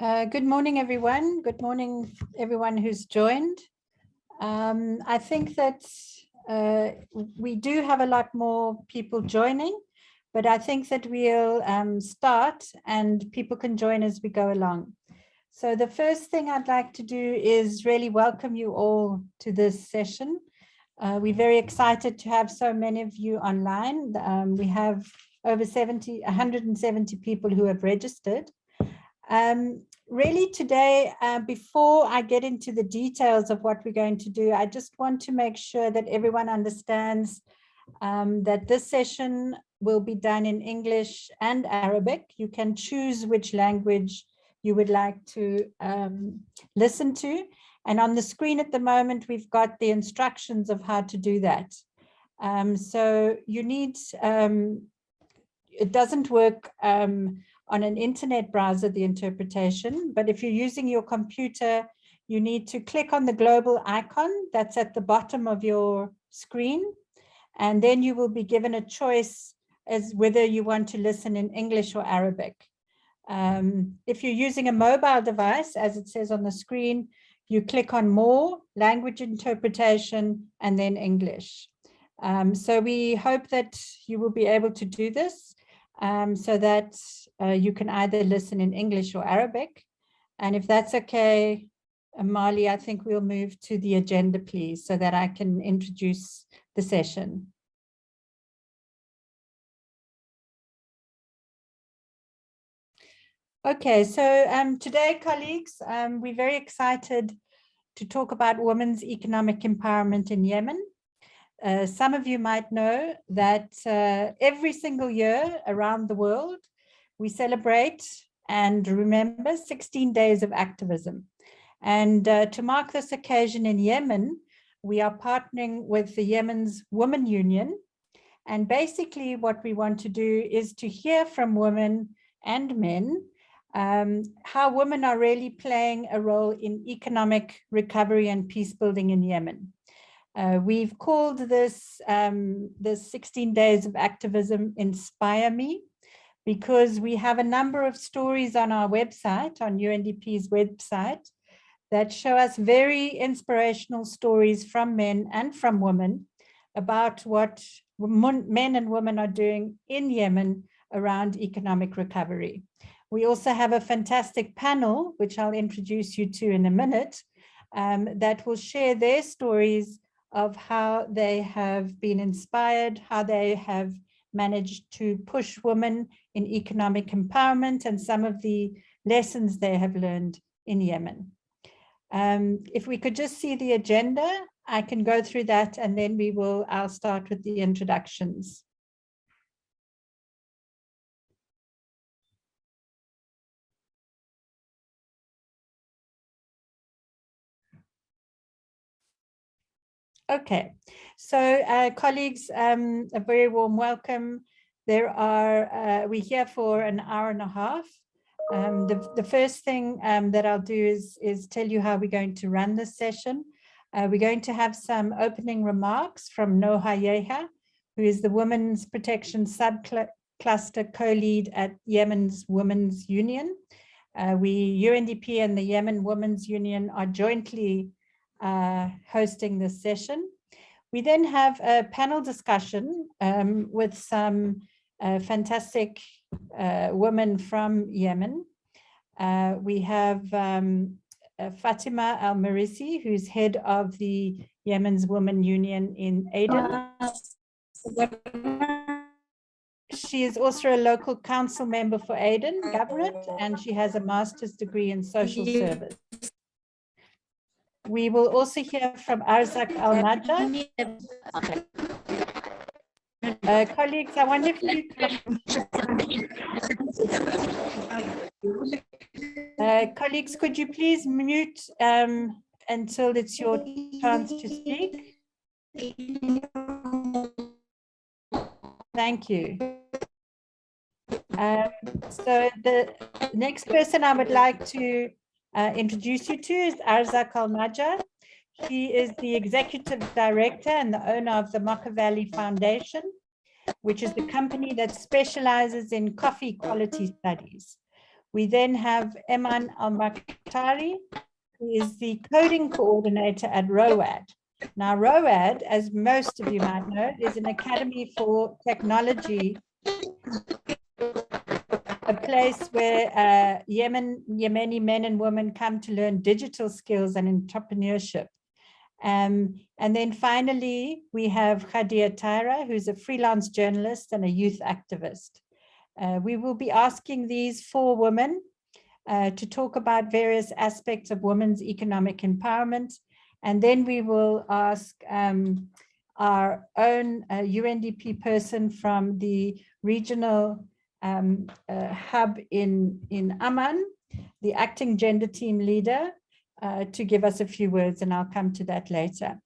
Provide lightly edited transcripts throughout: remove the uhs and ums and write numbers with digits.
Good morning, everyone. Good morning, everyone who's joined. I think that we do have a lot more people joining, but I think that we'll start and people can join as we go along. So the first thing I'd like to do is really welcome you all to this session. We're very excited to have so many of you online. We have over 170 people who have registered. Really today, before I get into the details of what we're going to do, I just want to make sure that everyone understands that this session will be done in English and Arabic. You can choose which language you would like to listen to. And on the screen at the moment, we've got the instructions of how to do that. So you need, it doesn't work on an internet browser, the interpretation, but if you're using your computer, you need to click on the global icon that's at the bottom of your screen, and then you will be given a choice as whether you want to listen in English or Arabic. If you're using a mobile device, as it says on the screen, you click on More, Language Interpretation, and then English. So we hope that you will be able to do this so that you can either listen in English or Arabic. And if that's okay, Mali, I think we'll move to the agenda, please, so that I can introduce the session. Okay, so today, colleagues, we're very excited to talk about women's economic empowerment in Yemen. Some of you might know that every single year around the world, we celebrate and remember 16 Days of Activism. And to mark this occasion in Yemen, we are partnering with the Yemen's Women Union. And basically what we want to do is to hear from women and men how women are really playing a role in economic recovery and peace building in Yemen. We've called this the 16 Days of Activism Inspire Me, because we have a number of stories on our website, on UNDP's website, that show us very inspirational stories from men and from women about what men and women are doing in Yemen around economic recovery. We also have a fantastic panel, which I'll introduce you to in a minute, that will share their stories of how they have been inspired, how they have managed to push women in economic empowerment, and some of the lessons they have learned in Yemen. If we could just see the agenda, I can go through that, and then I'll start with the introductions. Okay, so colleagues, a very warm welcome. We're here for an hour and a half. The first thing that I'll do is tell you how we're going to run this session. We're going to have some opening remarks from Noha Yeha, who is the Women's Protection Subcluster co-lead at Yemen's Women's Union. UNDP and the Yemen Women's Union are jointly hosting this session. We then have a panel discussion with some fantastic women from Yemen. We have Fatima Al-Marisi, who's head of the Yemen's Women Union in Aden. She is also a local council member for Aden Governorate, and she has a master's degree in social service. We will also hear from Arzak Al-Najjar. Colleagues, I wonder if you could, colleagues, could you please mute until it's your chance to speak? Thank you. So the next person I would like to introduce you to is Arzak Al-Najjar. She is the executive director and the owner of the Mocha Valley Foundation, which is the company that specializes in coffee quality studies. We then have Eman Al-Makhtari, who is the coding coordinator at ROAD. Now, ROAD, as most of you might know, is an academy for technology, a place where Yemeni men and women come to learn digital skills and entrepreneurship. And then finally, we have Khadia Taira, who's a freelance journalist and a youth activist. We will be asking these 4 women to talk about various aspects of women's economic empowerment. And then we will ask our own UNDP person from the regional hub in Amman, the acting gender team leader, to give us a few words, and I'll come to that later.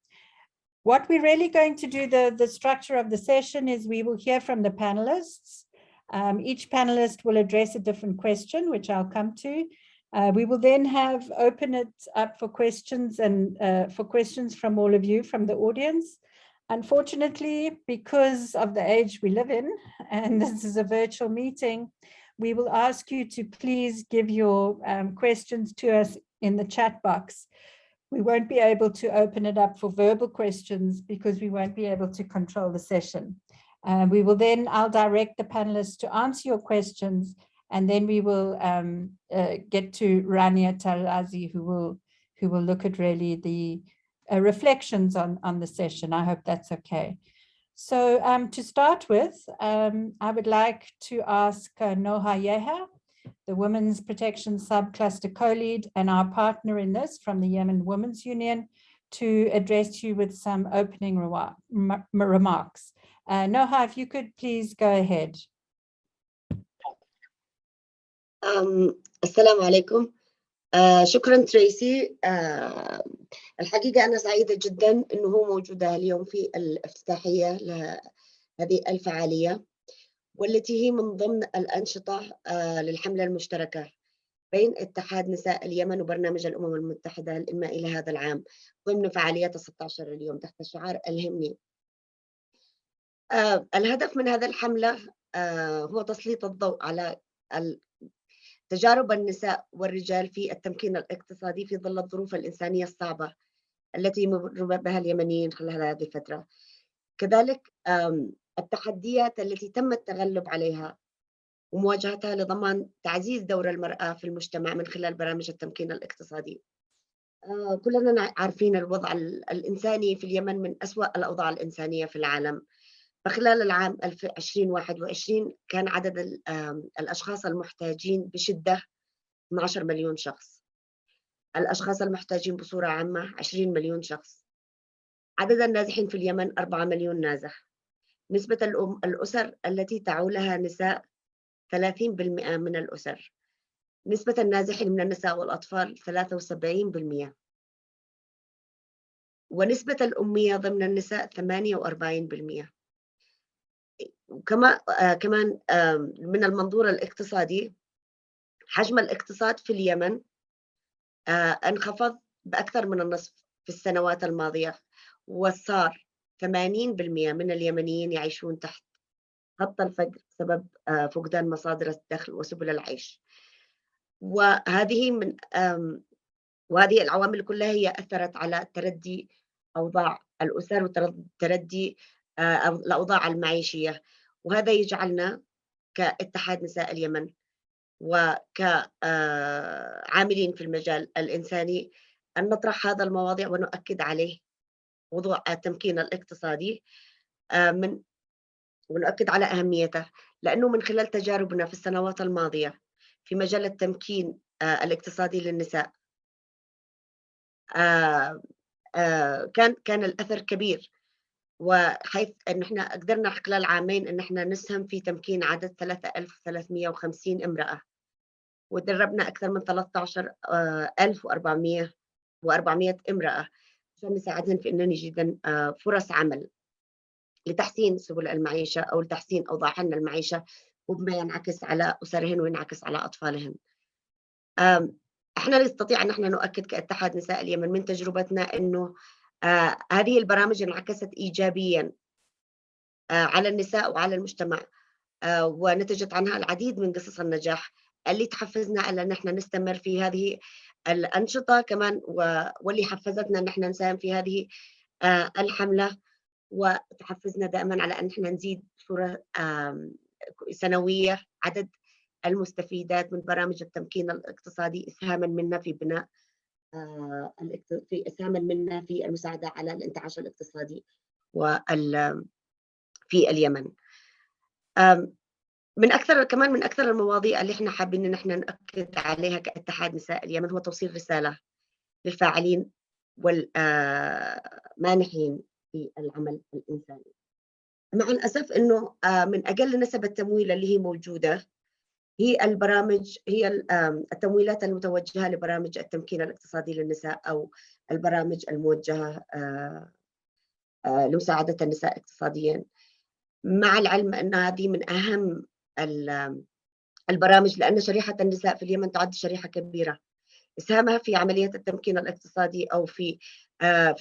What we're really going to do, the structure of the session is we will hear from the panelists. Each panelist will address a different question, which I'll come to. We will then open it up for questions and for questions from all of you from the audience. Unfortunately, because of the age we live in, and this is a virtual meeting, we will ask you to please give your questions to us in the chat box. We won't be able to open it up for verbal questions because we won't be able to control the session. We will then, I'll direct the panelists to answer your questions, and then we will get to Rania Tarazi, who will look at really the reflections on the session. I hope that's okay. So to start with, I would like to ask Noha Yeha, the Women's Protection Subcluster Co-Lead and our partner in this from the Yemen Women's Union, to address you with some opening remarks. Noha, if you could please go ahead. السلام عليكم. شكرا تريسي. الحقيقة أنا سعيدة جدا أنه موجودة اليوم في الافتتاحية لهذه الفعالية، والتي هي من ضمن الأنشطة للحملة المشتركة بين اتحاد نساء اليمن وبرنامج الأمم المتحدة للإنماء لهذا العام ضمن فعاليات 16 اليوم تحت شعار الهمني. الهدف من هذا الحملة هو تسليط الضوء على تجارب النساء والرجال في التمكين الاقتصادي في ظل الظروف الإنسانية الصعبة التي يمر بها اليمنيين خلال هذه الفترة. كذلك التحديات التي تم التغلب عليها ومواجهتها لضمان تعزيز دور المرأة في المجتمع من خلال برامج التمكين الاقتصادي. كلنا عارفين الوضع الإنساني في اليمن من أسوأ الأوضاع الإنسانية في العالم. فخلال العام 2021 كان عدد الأشخاص المحتاجين بشدة 12 مليون شخص. الأشخاص المحتاجين بصورة عامة 20 مليون شخص. عدد النازحين في اليمن 4 مليون نازح. نسبة الأسر التي تعولها نساء 30% من الأسر. نسبة النازحين من النساء والأطفال 73%. ونسبة الأمية ضمن النساء 48%. كمان من المنظور الاقتصادي، حجم الاقتصاد في اليمن انخفض بأكثر من النصف في السنوات الماضية، وصار 80% من اليمنيين يعيشون تحت خط الفقر بسبب فقدان مصادر الدخل وسبل العيش. وهذه العوامل كلها هي أثرت على تردي أوضاع الأسر وتردي الأوضاع المعيشية، وهذا يجعلنا كاتحاد نساء اليمن وكعاملين في المجال الإنساني أن نطرح هذا المواضيع ونؤكد عليه موضوع التمكين الاقتصادي ونؤكد على أهميته، لأنه من خلال تجاربنا في السنوات الماضية في مجال التمكين الاقتصادي للنساء كان الأثر كبير، وحيث أن احنا قدرنا خلال عامين أن احنا نسهم في تمكين عدد 3350 امرأة، ودربنا أكثر من 13400 امرأة عشان نساعدهم في أن نجد فرص عمل لتحسين سبل المعيشة أو لتحسين أوضاعهن المعيشة، وبما ينعكس على أسرهن وينعكس على أطفالهن. احنا نستطيع أن احنا نؤكد كاتحاد نساء اليمن من تجربتنا أنه هذه البرامج انعكست إيجابياً على النساء وعلى المجتمع، ونتجت عنها العديد من قصص النجاح اللي تحفزنا على أن احنا نستمر في هذه الأنشطة كمان، واللي حفزتنا أن احنا نساهم في هذه الحملة، وتحفزنا دائما على أن احنا نزيد صورة سنوية عدد المستفيدات من برامج التمكين الاقتصادي، إسهاما منا في بناء إسهاما منا في المساعدة على الانتعاش الاقتصادي في اليمن. من أكثر المواضيع اللي احنا حابين ان احنا نأكد عليها كاتحاد نساء اليمن هو توصيل رسالة للفاعلين والمانحين في العمل الإنساني. مع الأسف أنه من أقل نسب التمويل اللي هي موجودة هي التمويلات المتوجهة لبرامج التمكين الاقتصادي للنساء أو البرامج الموجهة لمساعدة النساء اقتصاديا، مع العلم أن هذه من أهم البرامج، لأن شريحة النساء في اليمن تعد شريحة كبيرة. إسهامها في عملية التمكين الاقتصادي أو في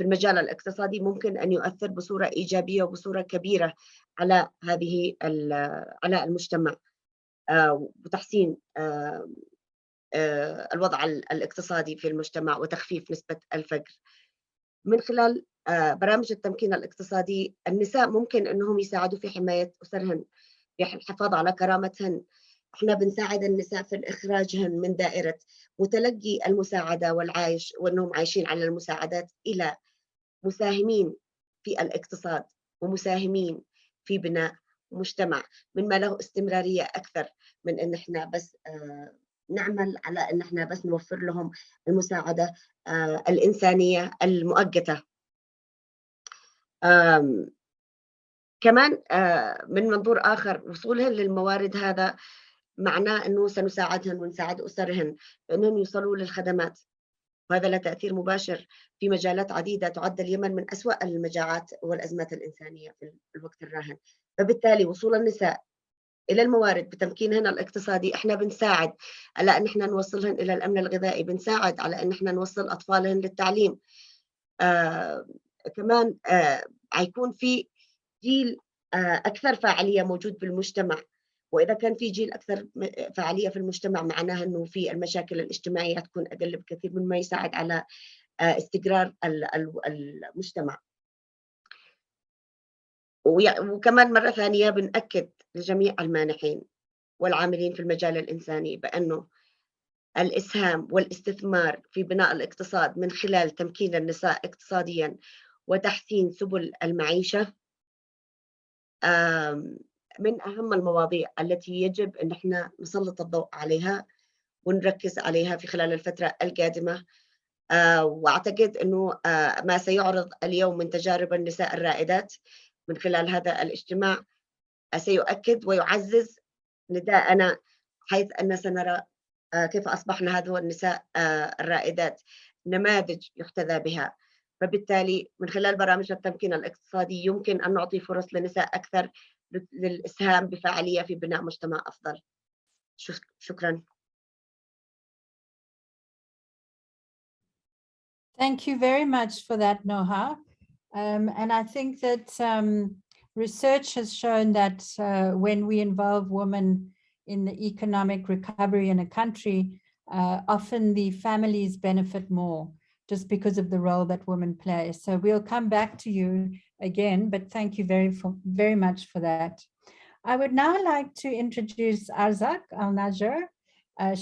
المجال الاقتصادي ممكن أن يؤثر بصورة إيجابية وبصورة كبيرة على على المجتمع وتحسين الوضع الاقتصادي في المجتمع وتخفيف نسبة الفقر. من خلال برامج التمكين الاقتصادي النساء ممكن أنهم يساعدوا في حماية أسرهن، في الحفاظ على كرامتهن. احنا بنساعد النساء في إخراجهن من دائرة متلقي المساعدة والعايش وأنهم عايشين على المساعدات إلى مساهمين في الاقتصاد ومساهمين في بناء مجتمع مما له استمرارية أكثر من أن احنا بس نعمل على أن احنا بس نوفر لهم المساعدة الإنسانية المؤقتة. كمان من منظور آخر وصولهن للموارد هذا معناه أنه سنساعدهن ونساعد أسرهن أنهم يوصلوا للخدمات، وهذا له تأثير مباشر في مجالات عديدة. تعد اليمن من أسوأ المجاعات والأزمات الإنسانية في الوقت الراهن، فبالتالي وصول النساء إلى الموارد بتمكينهن الاقتصادي احنا بنساعد على أن احنا نوصلهن إلى الأمن الغذائي، بنساعد على أن احنا نوصل أطفالهن للتعليم. كمان هيكون في جيل أكثر فاعلية موجود بالمجتمع، وإذا كان في جيل أكثر فاعلية في المجتمع معناها أنه في المشاكل الاجتماعية تكون أقل بكثير مما يساعد على استقرار المجتمع. وكمان مرة ثانية بنأكد لجميع المانحين والعاملين في المجال الإنساني بأنه الإسهام والاستثمار في بناء الاقتصاد من خلال تمكين النساء اقتصاديا وتحسين سبل المعيشة من أهم المواضيع التي يجب أن احنا نسلط الضوء عليها ونركز عليها في خلال الفترة القادمة. وأعتقد أنه ما سيعرض اليوم من تجارب النساء الرائدات من خلال هذا الاجتماع سيؤكد ويعزز نداءنا، حيث أن سنرى كيف أصبحنا هذه النساء الرائدات نماذج يحتذى بها. فبالتالي من خلال برامج التمكين الاقتصادي يمكن أن نعطي فرص لنساء أكثر للإسهام بفاعلية في بناء مجتمع أفضل. شكرا. Thank you very much for that, Noha. And I think that research has shown that when we involve women in the economic recovery in a country, often the families benefit more just because of the role that women play. So we'll come back to you again, but thank you very much for that. I would now like to introduce Arzak Al-Najjar.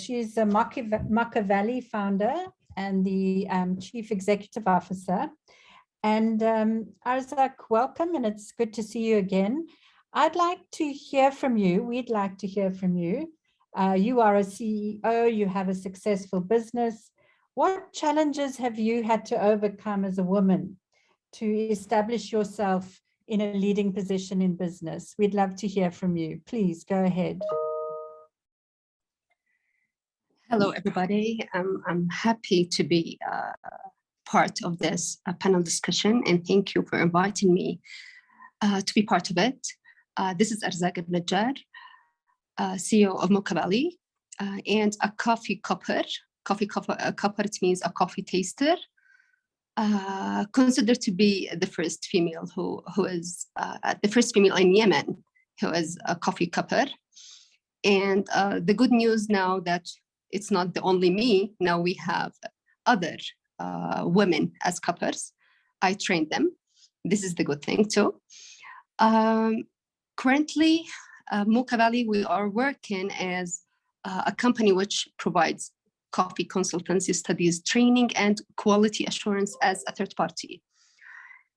She's the Makkah Valley founder and the Chief Executive Officer. And Arzak, welcome, and it's good to see you again. I'd like to hear from you. We'd like to hear from you. You are a CEO, you have a successful business. What challenges have you had to overcome as a woman to establish yourself in a leading position in business? We'd love to hear from you. Please go ahead. Hello, everybody. I'm happy to be part of this panel discussion, and thank you for inviting me to be part of it. This is Arzak Al-Najjar, CEO of Makkah Valley, and a coffee cupper. Cupper, it means a coffee taster. Considered to be the first female who is the first female in Yemen who is a coffee cupper. And the good news now that it's not the only me, now we have other women as cuppers. I trained them. This is the good thing too. Currently, Mocha Valley, we are working as a company which provides coffee consultancy studies, training, and quality assurance as a third party.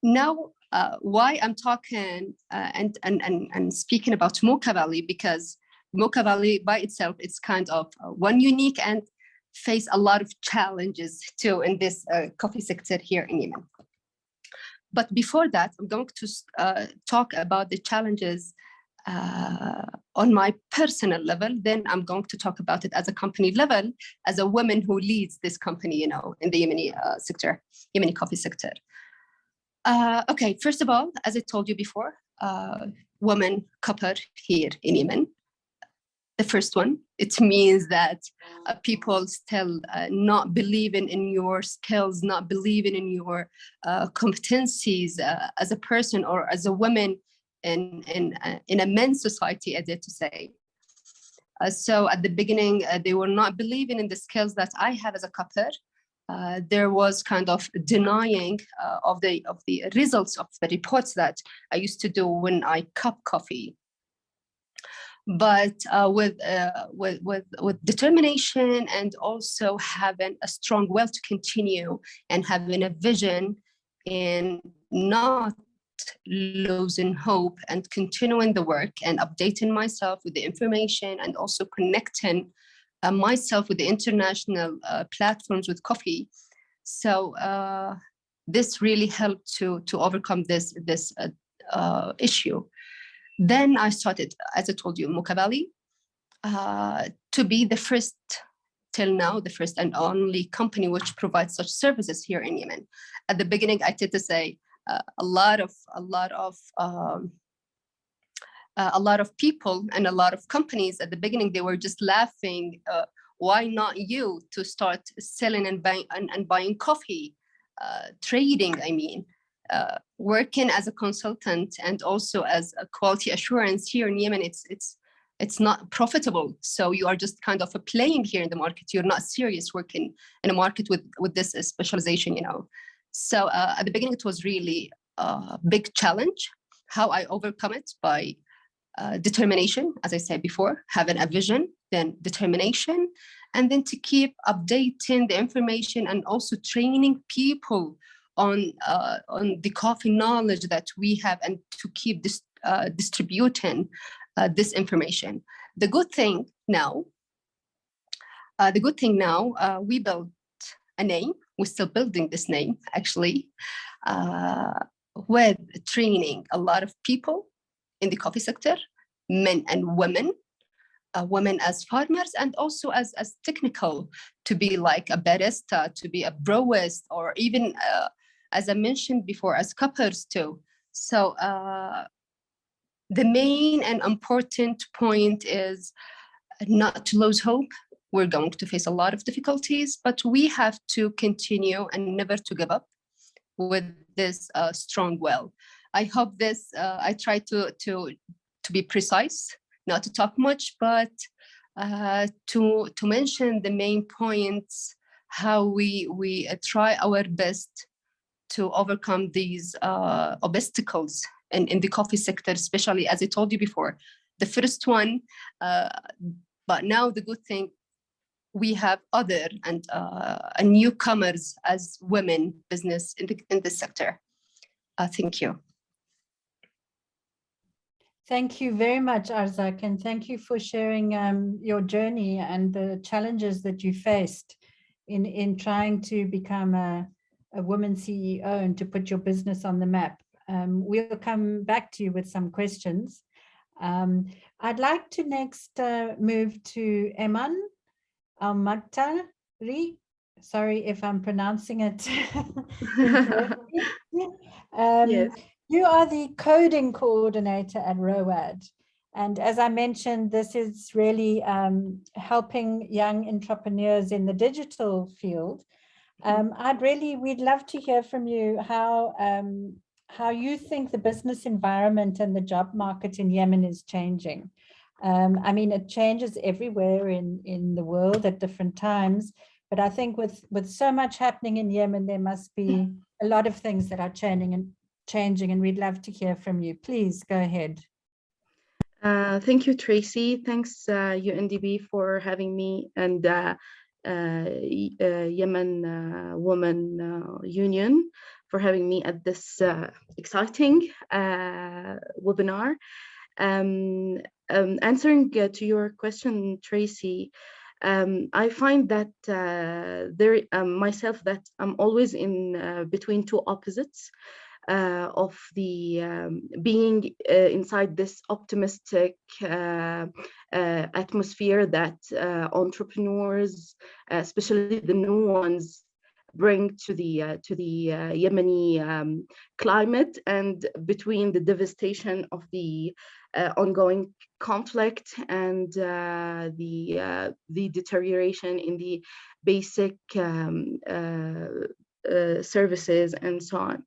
Now, why I'm talking and speaking about Mocha Valley, because Mocha Valley by itself, it's kind of one unique and face a lot of challenges too in this coffee sector here in Yemen. But before that, I'm going to talk about the challenges on my personal level. Then I'm going to talk about it as a company level, as a woman who leads this company, you know, in the Yemeni sector, Yemeni coffee sector. Okay, first of all, as I told you before, woman cupper here in Yemen. The first one, it means that people still not believing in your skills, not believing in your competencies as a person or as a woman in a men's society, I dare to say. So at the beginning, they were not believing in the skills that I have as a cupper. There was kind of denying of the results of the reports that I used to do when I cup coffee. But with determination and also having a strong will to continue and having a vision and not losing hope and continuing the work and updating myself with the information and also connecting myself with the international platforms with coffee. So this really helped to overcome this issue. Then I started, as I told you, Mocha Valley, to be the first, till now, the first and only company which provides such services here in Yemen. At the beginning, I tend to say a lot of people and a lot of companies at the beginning, they were just laughing. Why not you to start selling and buying coffee, trading, I mean. Working as a consultant and also as a quality assurance here in Yemen, it's not profitable. So you are just kind of playing here in the market. You're not serious working in a market with this specialization, you know. So at the beginning, it was really a big challenge. How I overcome it by determination, as I said before, having a vision, then determination, and then to keep updating the information and also training people on the coffee knowledge that we have and to keep distributing this information. The good thing now, we built a name. We're still building this name, actually, with training a lot of people in the coffee sector, men and women, women as farmers and also as technical, to be like a barista, to be a brewist, or even as I mentioned before, as cuppers too. So the main and important point is not to lose hope. We're going to face a lot of difficulties, but we have to continue and never to give up with this strong will. I hope this, I try to be precise, not to talk much, but to mention the main points, how we try our best to overcome these obstacles in the coffee sector, especially as I told you before, the first one, but now the good thing, we have other and newcomers as women business in this sector. Thank you. Thank you very much, Arzak, and thank you for sharing your journey and the challenges that you faced in trying to become a woman CEO and to put your business on the map. We'll come back to you with some questions. I'd like to next move to Eman Al-Magtari. Sorry if I'm pronouncing it incorrectly. Yes. You are the coding coordinator at ROAD. And as I mentioned, this is really helping young entrepreneurs in the digital field. We'd love to hear from you how you think the business environment and the job market in Yemen is changing. I mean, it changes everywhere in the world at different times, but I think with so much happening in Yemen, there must be a lot of things that are changing, and we'd love to hear from you. Please go ahead. Thank you, Tracy. Thanks, UNDP, for having me, and Yemen Women Union for having me at this exciting webinar. Answering to your question, Tracy, I find that myself that I'm always in between two opposites. Of the being inside this optimistic atmosphere that entrepreneurs, especially the new ones, bring to the Yemeni climate, and between the devastation of the ongoing conflict and the deterioration in the basic services and so on.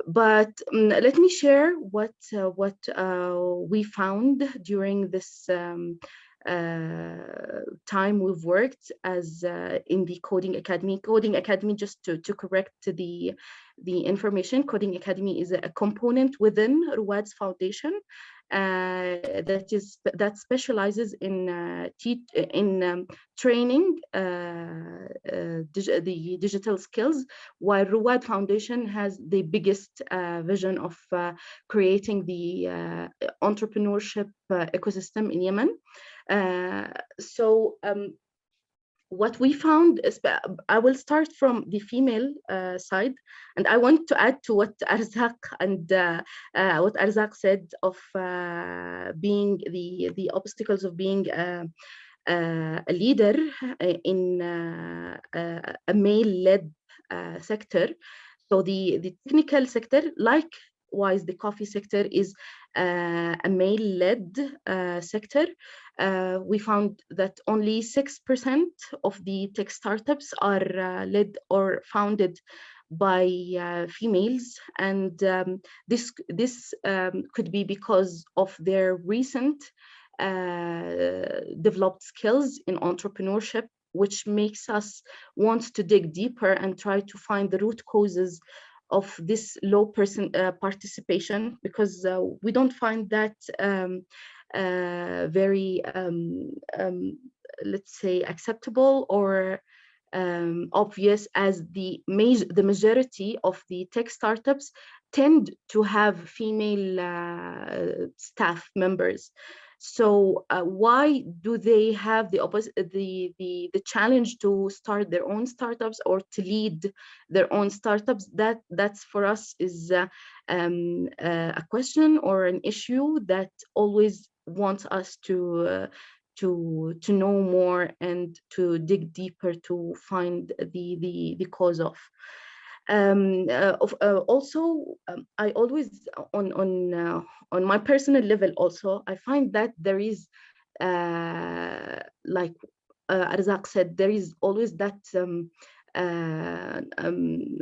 But let me share what we found during this time we've worked as in the Coding Academy. Coding Academy, just to correct the information, Coding Academy is a component within Ruwad's foundation that specializes in training the digital skills, while Ruwad Foundation has the biggest vision of creating the entrepreneurship ecosystem in Yemen. What we found is, I will start from the female side, and I want to add to what Arzak and what Arzak said of being the obstacles of being a leader in a male-led sector. So the technical sector, likewise the coffee sector, is a male-led sector. We found that only 6% of the tech startups are led or founded by females, and this could be because of their recent developed skills in entrepreneurship, which makes us want to dig deeper and try to find the root causes of this low participation, because we don't find that very, let's say, acceptable or obvious, as the majority of the tech startups tend to have female staff members. So why do they have the challenge to start their own startups or to lead their own startups? That's for us is a question or an issue that always wants us to know more and to dig deeper to find the cause of. Also, I always on my personal level also, I find that there is like Arzak said, there is always that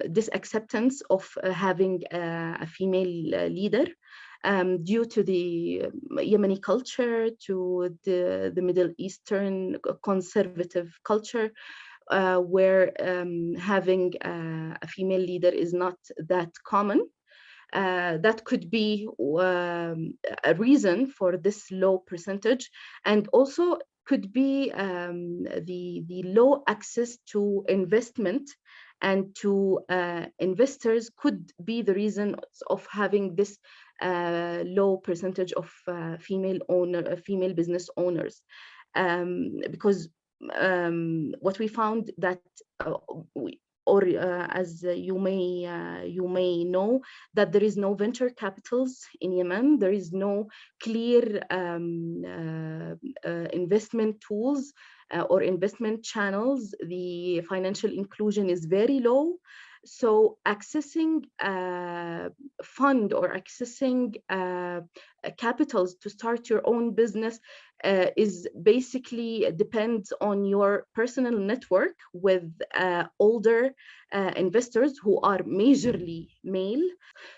this acceptance of having a female leader due to the Yemeni culture, to the Middle Eastern conservative culture, where having a female leader is not that common. That could be a reason for this low percentage, and also could be the low access to investment and to investors could be the reason of having this low percentage of female business owners, because what we found that as you may know, that there is no venture capitals in Yemen. There is no clear investment tools or investment channels. The financial inclusion is very low. So accessing fund or accessing capitals to start your own business is basically depends on your personal network with older investors who are majorly male.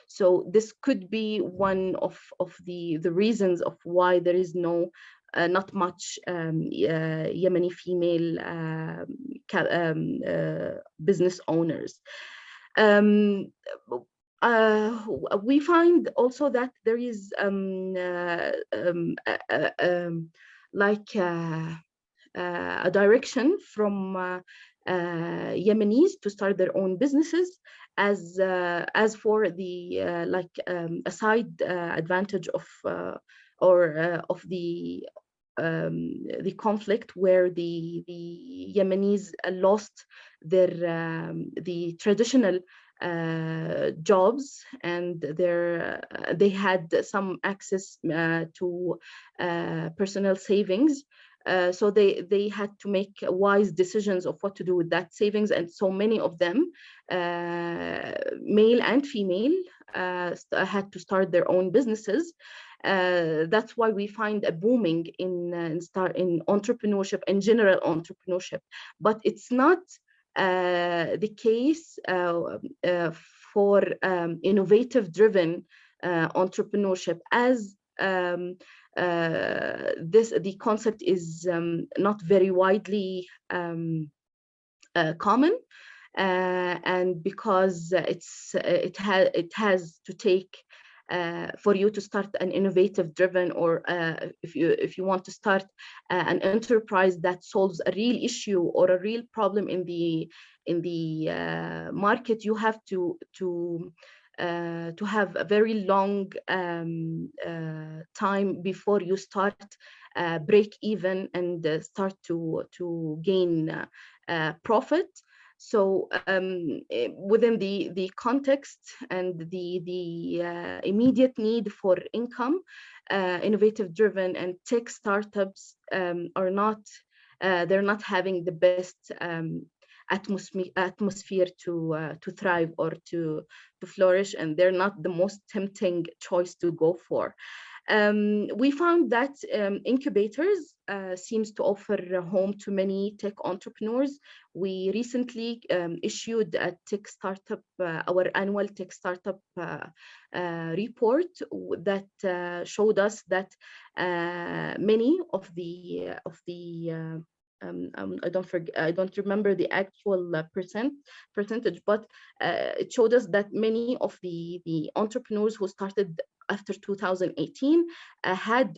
So this could be one of the reasons of why there is no not much Yemeni female business owners. We find also that there is like a direction from Yemenis to start their own businesses as for the a side advantage of of the conflict where the Yemenis lost their the traditional jobs, and they had some access to personal savings. So they had to make wise decisions of what to do with that savings, and so many of them, male and female, had to start their own businesses. That's why we find a booming in entrepreneurship and general entrepreneurship, but it's not the case for innovative driven entrepreneurship, as the concept is not very widely common, and because it has to take for you to start an innovative driven, or if you want to start an enterprise that solves a real issue or a real problem in the market, you have to have a very long time before you start break even and start to gain profit. So within the context and the immediate need for income, innovative driven and tech startups are not they're not having the best atmosphere to thrive or to flourish, and they're not the most tempting choice to go for. We found that incubators seems to offer a home to many tech entrepreneurs. We recently issued a tech startup, our annual tech startup report that showed us that many of the I don't remember the actual percentage, but it showed us that many of the entrepreneurs who started after 2018 had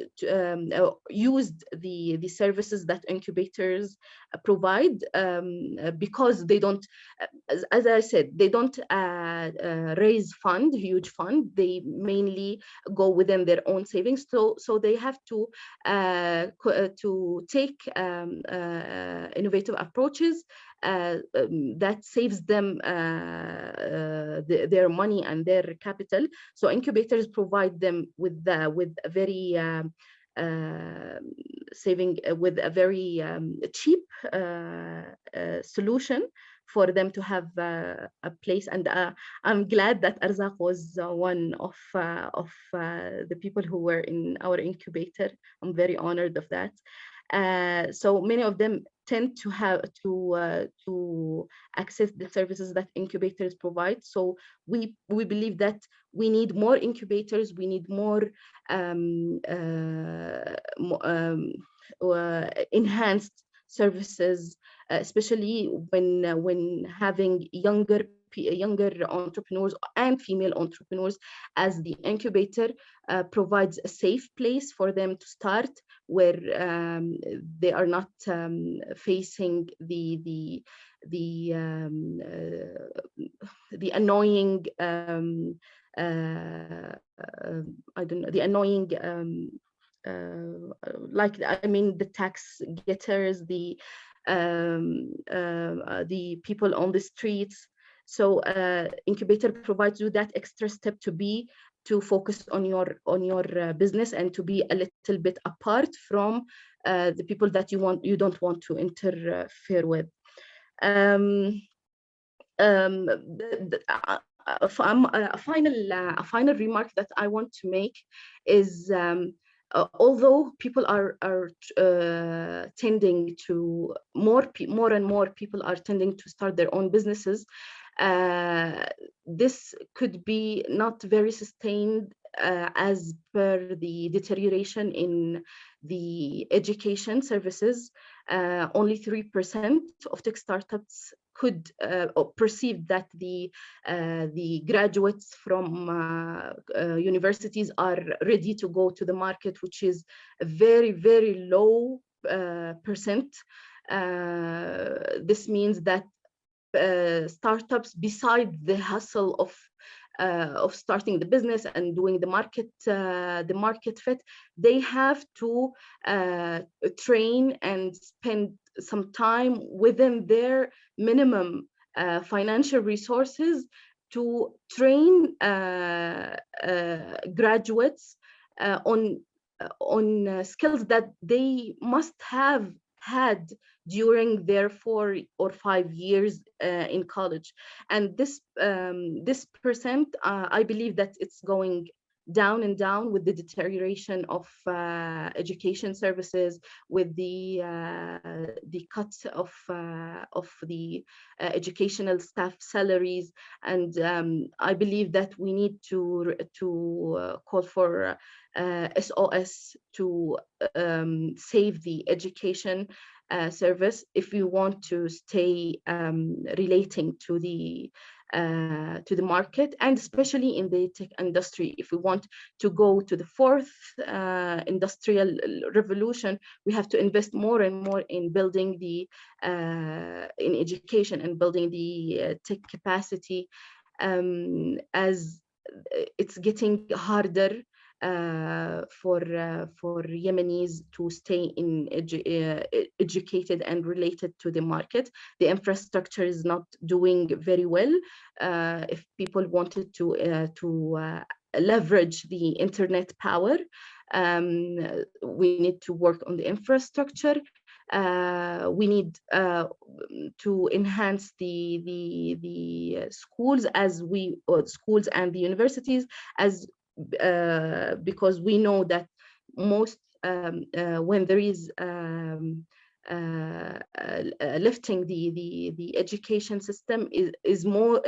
used the services that incubators provide, because they don't, as I said, they don't raise huge fund. They mainly go within their own savings. So they have to take innovative approaches that saves them their money and their capital. So incubators provide them with a very with a very cheap solution for them to have a place. And I'm glad that Arzaq was one of the people who were in our incubator. I'm very honored of that. So many of them tend to have to access the services that incubators provide. So we believe that we need more incubators. We need more enhanced services, especially when having younger entrepreneurs and female entrepreneurs, as the incubator provides a safe place for them to start, where they are not facing the annoying I don't know, the annoying the tax getters, the people on the streets. So incubator provides you that extra step to focus on your business and to be a little bit apart from the people that you don't want to interfere with. A final remark that I want to make is, although people are tending to more and more people are tending to start their own businesses, this could be not very sustained as per the deterioration in the education services, only 3% of tech startups could perceive that the graduates from universities are ready to go to the market, which is a very, very low percent. This means that startups, beside the hustle of starting the business and doing the market fit, they have to train and spend some time within their minimum financial resources to train graduates on skills that they must have had during their 4 or 5 years in college. And this percent, I believe that it's going down and down with the deterioration of education services, with the cuts of the educational staff salaries. And I believe that we need to call for SOS to save the education service if we want to stay relating to the market, and especially in the tech industry. If we want to go to the fourth industrial revolution, we have to invest more and more in building the in education and building the tech capacity, as it's getting harder for Yemenis to stay educated and related to the market. The infrastructure is not doing very well. If people wanted to leverage the internet power, we need to work on the infrastructure. We need to enhance the schools schools and the universities, as because we know that most when there is lifting the education system is more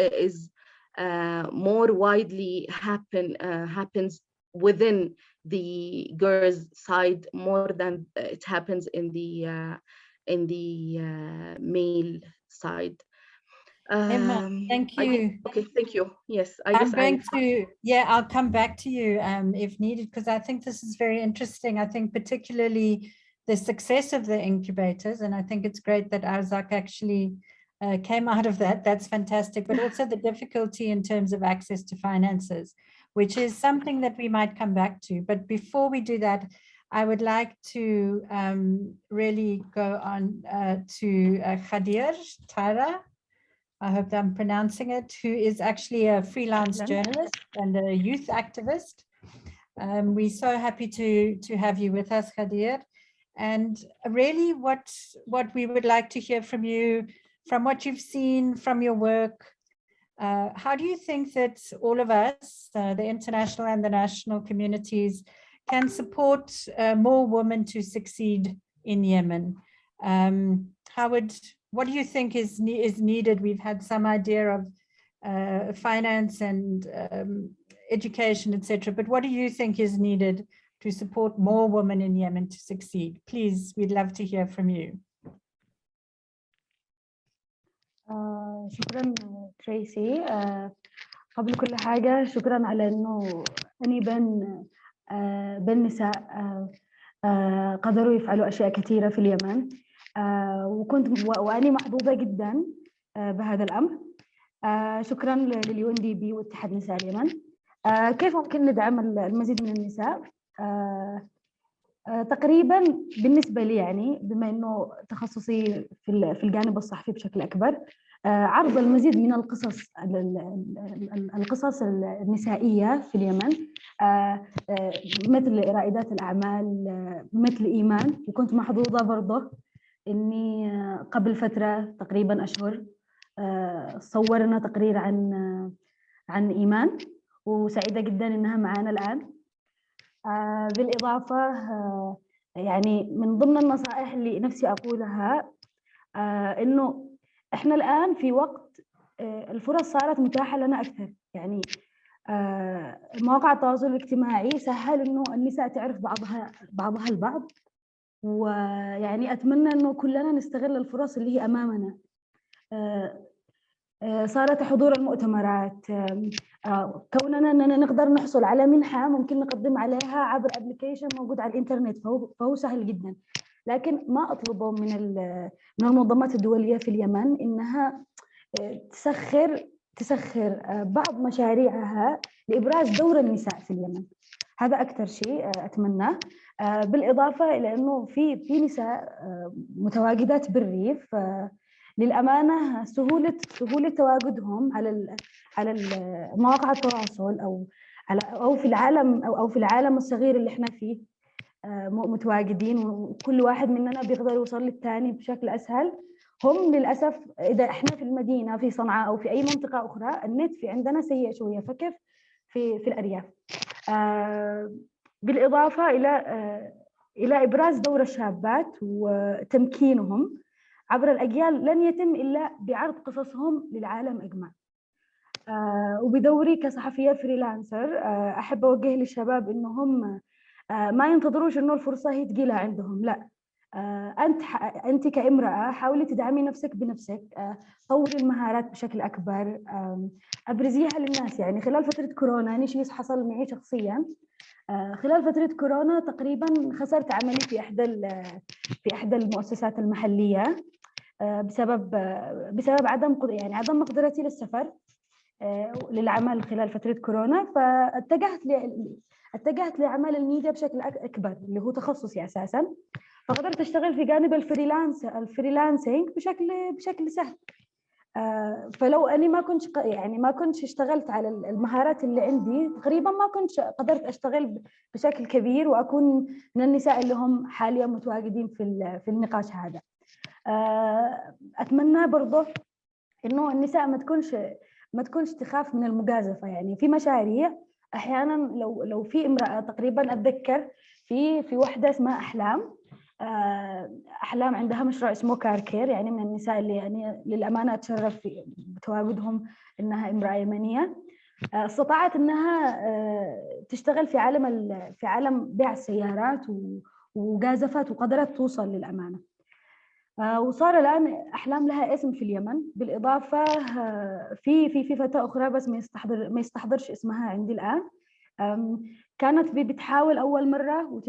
widely happens within the girls' side more than it happens in the male side. Emma, thank you. Okay, thank you. Yes, I'll come back to you if needed, because I think this is very interesting. I think particularly the success of the incubators, and I think it's great that Arzak actually came out of that. That's fantastic, but also the difficulty in terms of access to finances, which is something that we might come back to. But before we do that, I would like to really go on to Khadir Tara. I hope I'm pronouncing it, who is actually a freelance journalist and a youth activist. We're so happy to have you with us, Khadir. And really what we would like to hear from you, from what you've seen from your work, how do you think that all of us, the international and the national communities, can support more women to succeed in Yemen? What do you think is needed? We've had some idea of finance and education, etc. But what do you think is needed to support more women in Yemen to succeed? Please, we'd love to hear from you. شكرا تريسي. قبل كل حاجة شكرا على أنه أني بين نساء قدروا يفعلوا أشياء كثيرة في اليمن، وأني محظوظة جدا بهذا الأمر. شكرا للUNDP واتحاد نساء اليمن. كيف ممكن ندعم المزيد من النساء؟ تقريبا بالنسبة لي، يعني بما أنه تخصصي في الجانب الصحفي بشكل أكبر، عرض المزيد من القصص النسائية في اليمن، مثل رائدات الأعمال، مثل إيمان. وكنت محظوظة برضه إني قبل فترة تقريبا أشهر صورنا تقرير عن إيمان، وسعيدة جدا إنها معنا الآن. بالإضافة يعني من ضمن النصائح اللي نفسي أقولها إنه إحنا الآن في وقت الفرص صارت متاحة لنا أكثر. يعني مواقع التواصل الاجتماعي سهل إنه النساء تعرف بعضها البعض، ويعني أتمنى إنه كلنا نستغل الفرص اللي هي أمامنا. صارت حضور المؤتمرات، كوننا أننا نقدر نحصل على منحة ممكن نقدم عليها عبر أبليكيشن موجود على الإنترنت، فهو سهل جدا. لكن ما أطلبه من المنظمات الدولية في اليمن إنها تسخر بعض مشاريعها لإبراز دور النساء في اليمن. هذا أكثر شيء أتمناه، بالإضافة إلى أنه في نساء متواجدات بالريف، للأمانة سهولة تواجدهم على مواقع التواصل أو في العالم الصغير اللي احنا فيه متواجدين، وكل واحد مننا بيقدر يوصل للثاني بشكل أسهل. هم للأسف إذا احنا في المدينة في صنعاء أو في أي منطقة أخرى النت في عندنا سيء شوية، فكيف في الأرياف؟ بالإضافة إلى إبراز دور الشابات وتمكينهم عبر الأجيال لن يتم إلا بعرض قصصهم للعالم أجمع. وبدوري كصحفية فريلانسر أحب أوجه للشباب إنهم ما ينتظروش إنه الفرصة هي تجيلها عندهم، لا، أنت كامرأة حاولي تدعمي نفسك بنفسك، طوري المهارات بشكل أكبر، أبرزيها للناس. يعني خلال فترة كورونا أنا شيء حصل معي شخصياً، خلال فترة كورونا تقريباً خسرت عملي في إحدى المؤسسات المحلية بسبب عدم مقدرتي للسفر للعمل خلال فترة كورونا. فاتجهت لعمل الميديا بشكل أكبر اللي هو تخصصي أساساً، فقدرت أشتغل في جانب الفريلانسينج بشكل سهل. فلو أني ما كنتش اشتغلت على المهارات اللي عندي تقريبا ما كنتش قدرت أشتغل بشكل كبير وأكون من النساء اللي هم حاليا متواجدين في النقاش هذا. أتمنى برضه إنه النساء ما تكونش تخاف من المجازفة. يعني في مشاريع أحيانا لو في امرأة، تقريبا أتذكر في وحدة اسمها أحلام عندها مشروع اسمه كاركير، يعني من النساء اللي يعني للأمانة أتشرف بتواجدهم إنها امرأة يمنية، استطاعت إنها تشتغل في عالم بيع السيارات وجازفت وقدرت توصل للأمانة. وصار الآن أحلام لها اسم في اليمن، بالإضافة في فتاة أخرى بس ما يستحضرش اسمها عندي الآن، كانت بتحاول أول مرة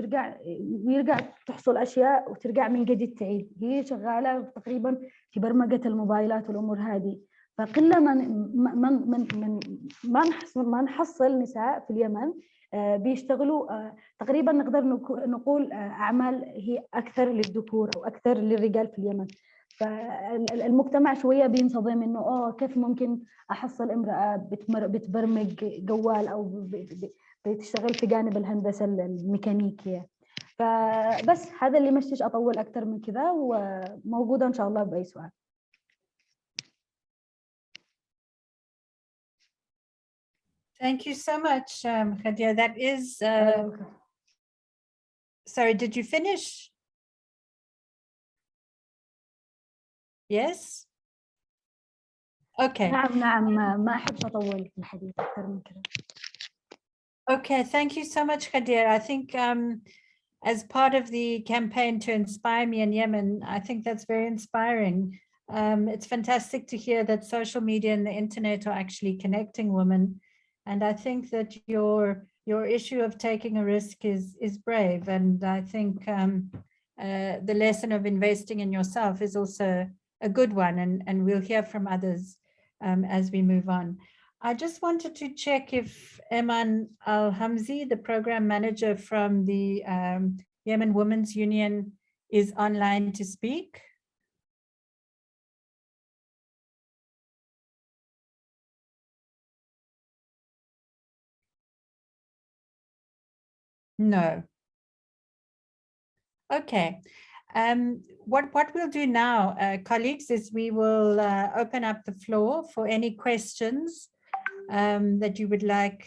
ويرجع تحصل أشياء وترجع من جديد تعيد. هي شغالة تقريبا في برمجة الموبايلات والأمور هذه. فقلة ما نحصل نساء في اليمن بيشتغلوا تقريبا نقدر نقول أعمال هي أكثر للذكور أو أكثر للرجال في اليمن. فالمجتمع شوية بينصدم إنه كيف ممكن أحصل امرأة بتبرمج جوال أو بتشتغل في جانب الهندسة الميكانيكية. فبس هذا اللي مشتش أطول أكثر من كذا، وموجودة إن شاء الله بأي سؤال. Thank you so much, Khadia. That is, sorry, did you finish? Yes? Okay. نعم ما أحب أطول في الحديث أكثر من كذا. Okay, thank you so much, Khadia. I think as part of the campaign to inspire me in Yemen, I think that's very inspiring. It's fantastic to hear that social media and the internet are actually connecting women. And I think that your issue of taking a risk is brave. And I think the lesson of investing in yourself is also a good one. And we'll hear from others as we move on. I just wanted to check if Eman Al-Hamzi, the program manager from the Yemen Women's Union, is online to speak. No. Okay. What we'll do now, colleagues, is we will open up the floor for any questions that you would like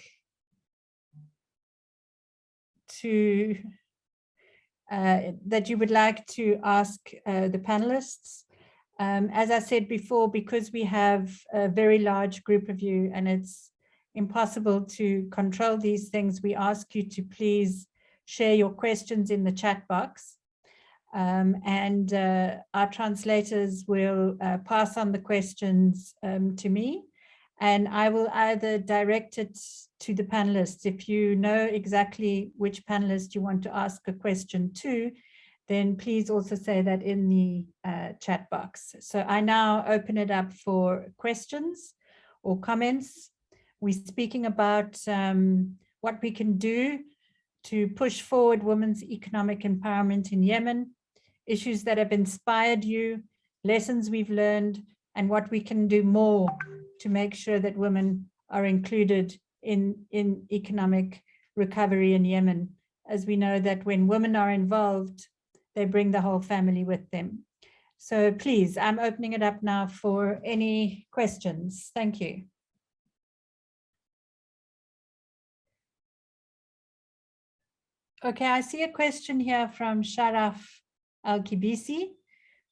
to ask the panelists. As I said before, because we have a very large group of you and it's impossible to control these things, we ask you to please share your questions in the chat box. And our translators will pass on the questions to me, and I will either direct it to the panelists. If you know exactly which panelist you want to ask a question to, then please also say that in the chat box. So I now open it up for questions or comments. We're speaking about what we can do to push forward women's economic empowerment in Yemen, issues that have inspired you, lessons we've learned, and what we can do more to make sure that women are included in economic recovery in Yemen. As we know that when women are involved, they bring the whole family with them. So please, I'm opening it up now for any questions. Thank you. Okay, I see a question here from Sharaf Al-Kibisi,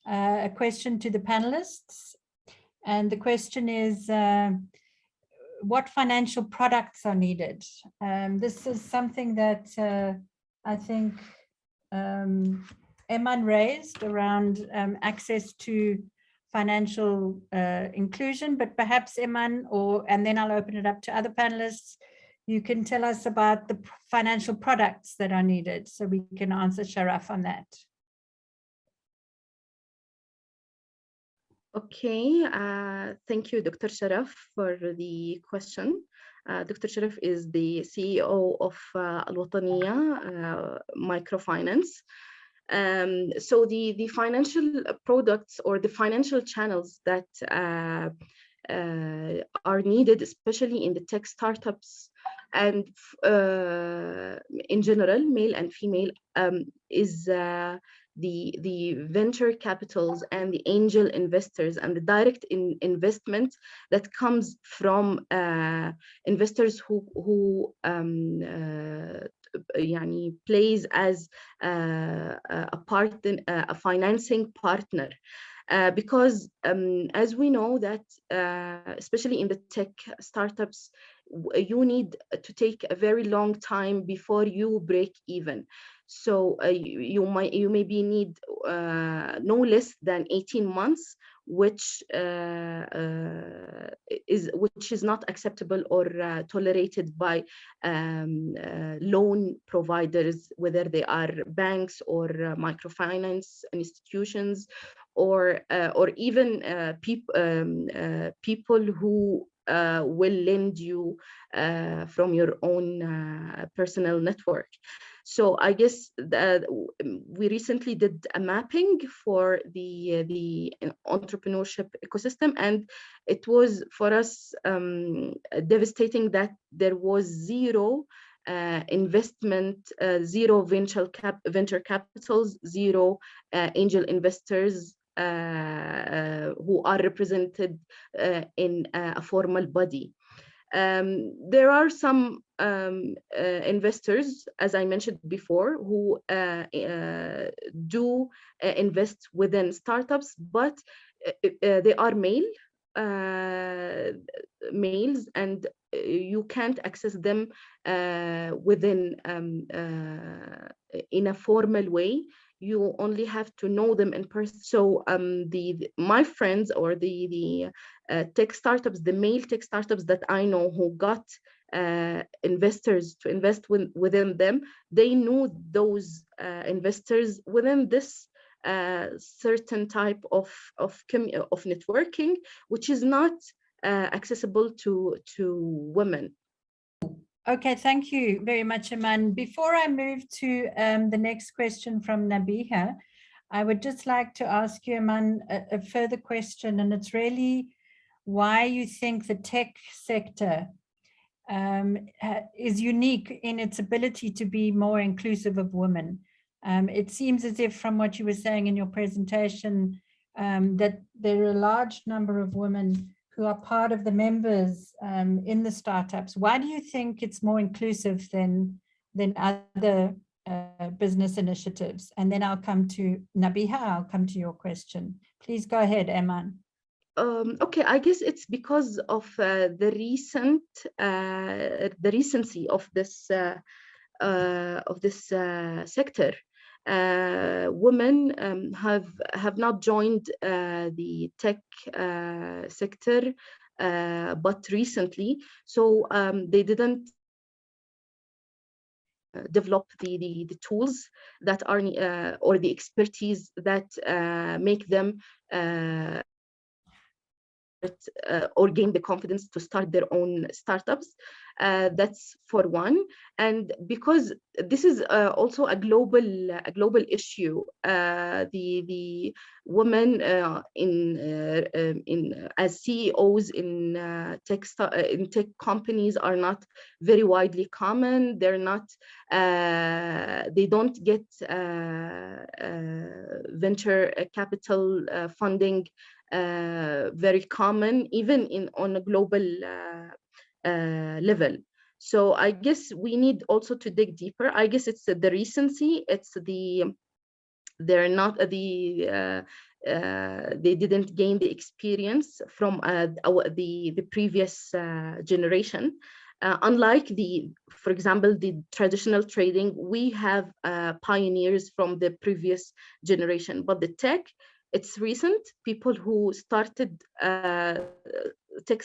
a question to the panelists. And the question is, what financial products are needed? This is something that I think Eman raised around access to financial inclusion, but perhaps Eman, and then I'll open it up to other panelists, you can tell us about the financial products that are needed so we can answer Sharaf on that. Okay, thank you, Dr. Sharaf, for the question. Dr. Sharaf is the CEO of Al-Wataniya Microfinance. So the financial products or the financial channels that are needed, especially in the tech startups and in general, male and female, is the venture capitals and the angel investors and the direct investment that comes from investors who plays as a financing partner. Because as we know that, especially in the tech startups, you need to take a very long time before you break even. So you maybe need no less than 18 months, which is not acceptable or tolerated by loan providers, whether they are banks or microfinance institutions, or even people who will lend you from your own personal network. So I guess that we recently did a mapping for the entrepreneurship ecosystem, and it was for us devastating that there was zero investment, zero venture capitals, zero angel investors who are represented in a formal body. There are some investors, as I mentioned before, who do invest within startups, but they are males, and you can't access them within in a formal way. You only have to know them in person. So my friends or the tech startups, the male tech startups that I know who got investors to invest within them, they knew those investors within this certain type of networking, which is not accessible to women. Okay, thank you very much, Iman. Before I move to the next question from Nabiha, I would just like to ask you, Iman, a further question, and it's really why you think the tech sector is unique in its ability to be more inclusive of women. It seems as if, from what you were saying in your presentation, that there are a large number of women who are part of the members in the startups. Why do you think it's more inclusive than other business initiatives? And then I'll come to Nabiha, I'll come to your question. Please go ahead, Eman. Okay, I guess it's because of the recency of this sector. Women have not joined the tech sector, but recently, so they didn't develop the tools that are or the expertise that make them or gain the confidence to start their own startups. That's for one, and because this is also a global issue. The women in as CEOs in tech companies are not very widely common. They're not. They don't get venture capital funding very common, even on a global level. So I guess we need also to dig deeper. I guess it's the recency. It's they're not they didn't gain the experience from the previous generation. Unlike for example, the traditional trading, we have pioneers from the previous generation, but the tech, it's recent. People who started tech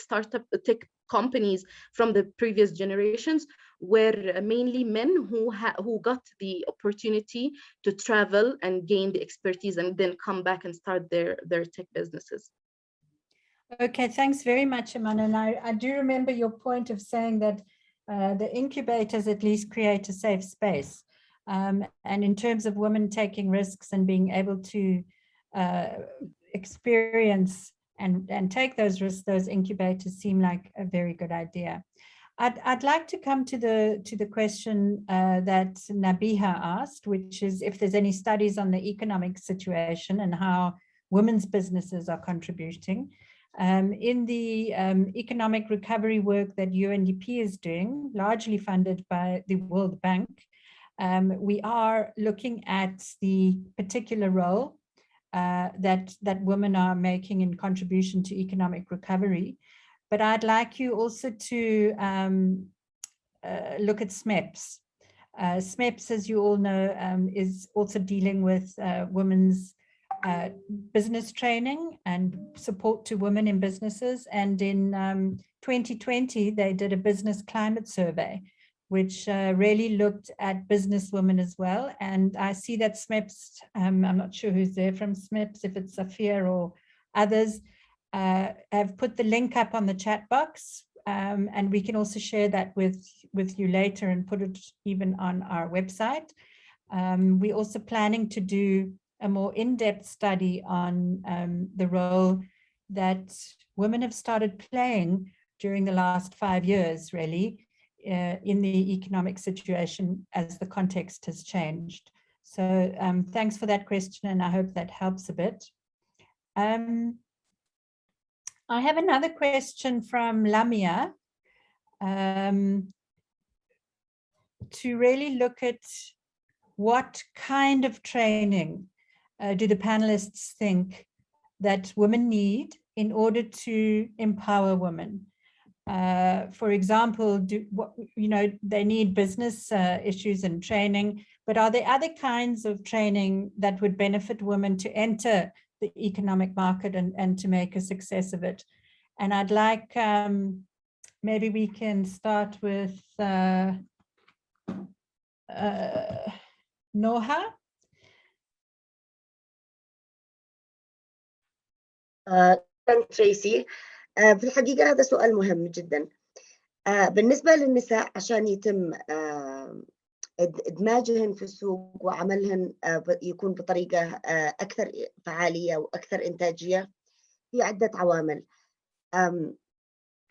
companies from the previous generations were mainly men who got the opportunity to travel and gain the expertise and then come back and start their tech businesses. Okay, thanks very much, Iman. And I do remember your point of saying that the incubators at least create a safe space. And in terms of women taking risks and being able to experience and take those risks, those incubators seem like a very good idea. I'd like to come to the question that Nabiha asked, which is if there's any studies on the economic situation and how women's businesses are contributing. In the economic recovery work that UNDP is doing, largely funded by the World Bank, we are looking at the particular role that women are making in contribution to economic recovery. But I'd like you also to look at SMEPS. SMEPS, as you all know, is also dealing with women's business training and support to women in businesses. And in 2020, they did a business climate survey, which really looked at business women as well. And I see that SMEPS, I'm not sure who's there from SMEPS, if it's Safia or others, have put the link up on the chat box. And we can also share that with you later and put it even on our website. We're also planning to do a more in-depth study on the role that women have started playing during the last 5 years, really, in the economic situation as the context has changed. So thanks for that question, and I hope that helps a bit. I have another question from Lamia to really look at what kind of training do the panelists think that women need in order to empower women? For example, they need business issues and training, but are there other kinds of training that would benefit women to enter the economic market and to make a success of it? And I'd like, maybe we can start with Noha. تريسي، في الحقيقة هذا سؤال مهم جدا. بالنسبة للنساء عشان يتم إدماجهن في السوق وعملهن يكون بطريقة أكثر فعالية وأكثر إنتاجية، في عدة عوامل. احنا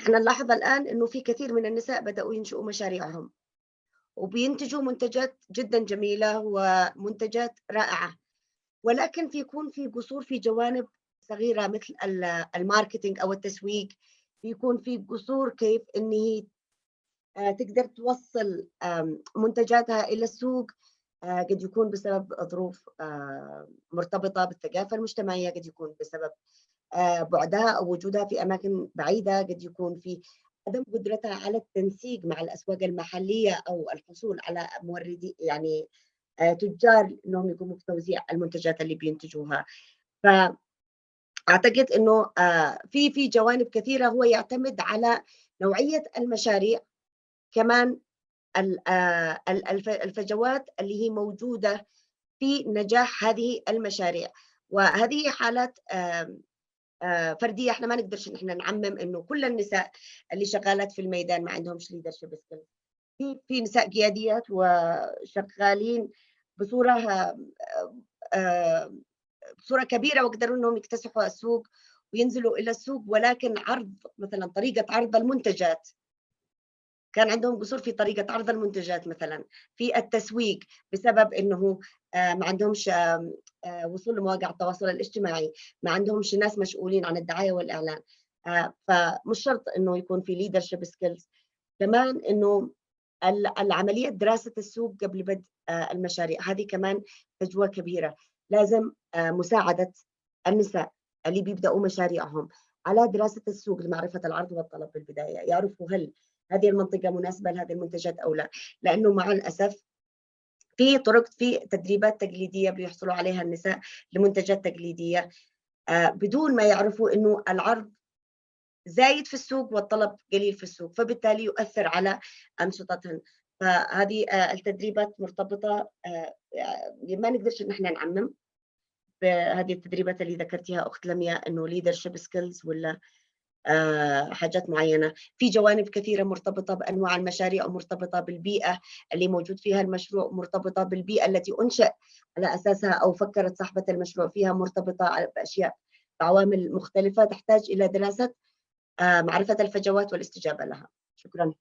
نلاحظ الآن إنه في كثير من النساء بدأوا ينشئوا مشاريعهم وبينتجوا منتجات جدا جميلة ومنتجات رائعة، ولكن يكون في قصور في جوانب صغيرة مثل الماركتينج أو التسويق. بيكون في قصور كيف إن هي تقدر توصل منتجاتها إلى السوق. قد يكون بسبب ظروف مرتبطة بالثقافة المجتمعية، قد يكون بسبب بعدها أو وجودها في أماكن بعيدة، قد يكون في عدم قدرتها على التنسيق مع الأسواق المحلية أو الحصول على موردي يعني تجار إنهم يقوموا بتوزيع المنتجات اللي بينتجوها. فأعتقد إنه في جوانب كثيرة، هو يعتمد على نوعية المشاريع، كمان الفجوات اللي هي موجودة في نجاح هذه المشاريع. وهذه حالات فرديه، احنا ما نقدرش ان احنا نعمم انه كل النساء اللي شغالات في الميدان ما عندهمش ليدرشيب سكيلز. في نساء قياديات وشغالين بصوره كبيره وقدروا انهم يكتسحوا السوق وينزلوا الى السوق، ولكن مثلا طريقه عرض المنتجات، كان عندهم قصور في طريقة عرض المنتجات، مثلا في التسويق، بسبب انه ما عندهمش وصول لمواقع التواصل الاجتماعي، ما عندهمش ناس مسؤولين عن الدعاية والإعلان. فمش شرط انه يكون في leadership skills. كمان انه العملية دراسة السوق قبل بدء المشاريع، هذه كمان فجوة كبيرة. لازم مساعدة النساء اللي بيبدأوا مشاريعهم على دراسة السوق لمعرفة العرض والطلب بالبداية، يعرفوا هل هذه المنطقة مناسبة لهذه المنتجات أو لا. لأنه مع الأسف في تدريبات تقليدية بيحصلوا عليها النساء لمنتجات تقليدية بدون ما يعرفوا إنه العرض زايد في السوق والطلب قليل في السوق، فبالتالي يؤثر على أنشطتهن. فهذه التدريبات مرتبطة، ما نقدرش إن احنا نعمم بهذه التدريبات اللي ذكرتيها أخت لمياء، إنه leadership skills ولا حاجات معينة. في جوانب كثيرة مرتبطة بأنواع المشاريع ومرتبطة بالبيئة اللي موجود فيها المشروع، مرتبطة بالبيئة التي أنشأ على أساسها أو فكرت صاحبة المشروع فيها، مرتبطة بأشياء بعوامل مختلفة تحتاج إلى دراسة معرفة الفجوات والاستجابة لها. شكرا.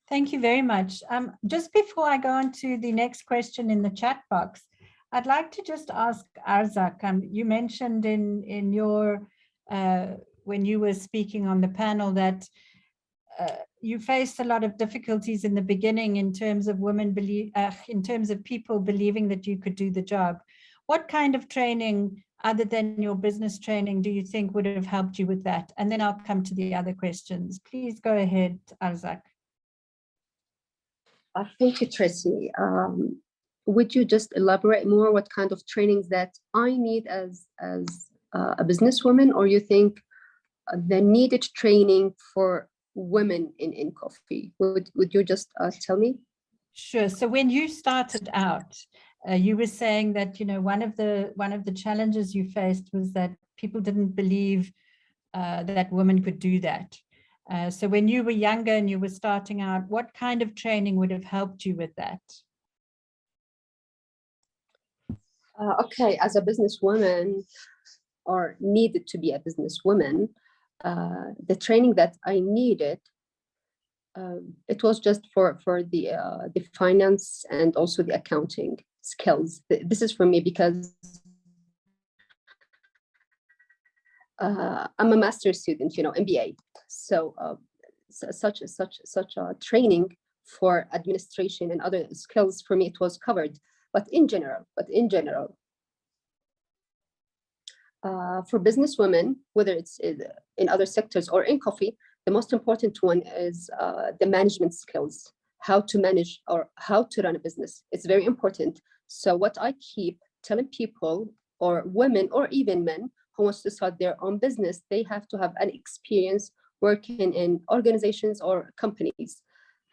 Thank you very much. Just before I go on to the next question in the chat box, I'd like to just ask Arzak, you mentioned in your, when you were speaking on the panel, that you faced a lot of difficulties in the beginning in terms of in terms of people believing that you could do the job. What kind of training, other than your business training, do you think would have helped you with that? And then I'll come to the other questions. Please go ahead, Arzak. Thank you, Tracy. Would you just elaborate more what kind of trainings that I need as a businesswoman, or you think the needed training for women in coffee? Would you just tell me? Sure. So when you started out, you were saying that, you know, one of the challenges you faced was that people didn't believe that women could do that. So when you were younger and you were starting out, what kind of training would have helped you with that? Okay, as a businesswoman, or needed to be a businesswoman, the training that I needed, it was just for the finance and also the accounting skills. This is for me because I'm a master's student, you know, MBA. So such a training for administration and other skills, for me, it was covered. But in general, for businesswomen, whether it's in other sectors or in coffee, the most important one is the management skills, how to manage or how to run a business. It's very important. So what I keep telling people, or women or even men who wants to start their own business, they have to have an experience working in organizations or companies.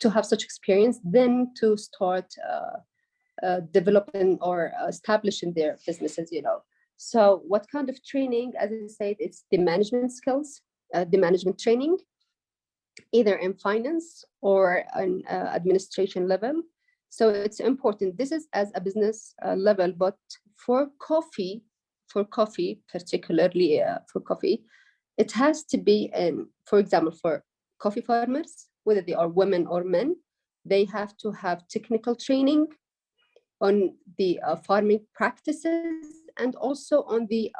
To have such experience, then to start developing or establishing their businesses, you know. So what kind of training? As I said, it's the management skills, the management training, either in finance or an administration level. So it's important. This is as a business level, but for coffee, particularly for coffee, it has to be in, for example, for coffee farmers, whether they are women or men, they have to have technical training on the farming practices and also on the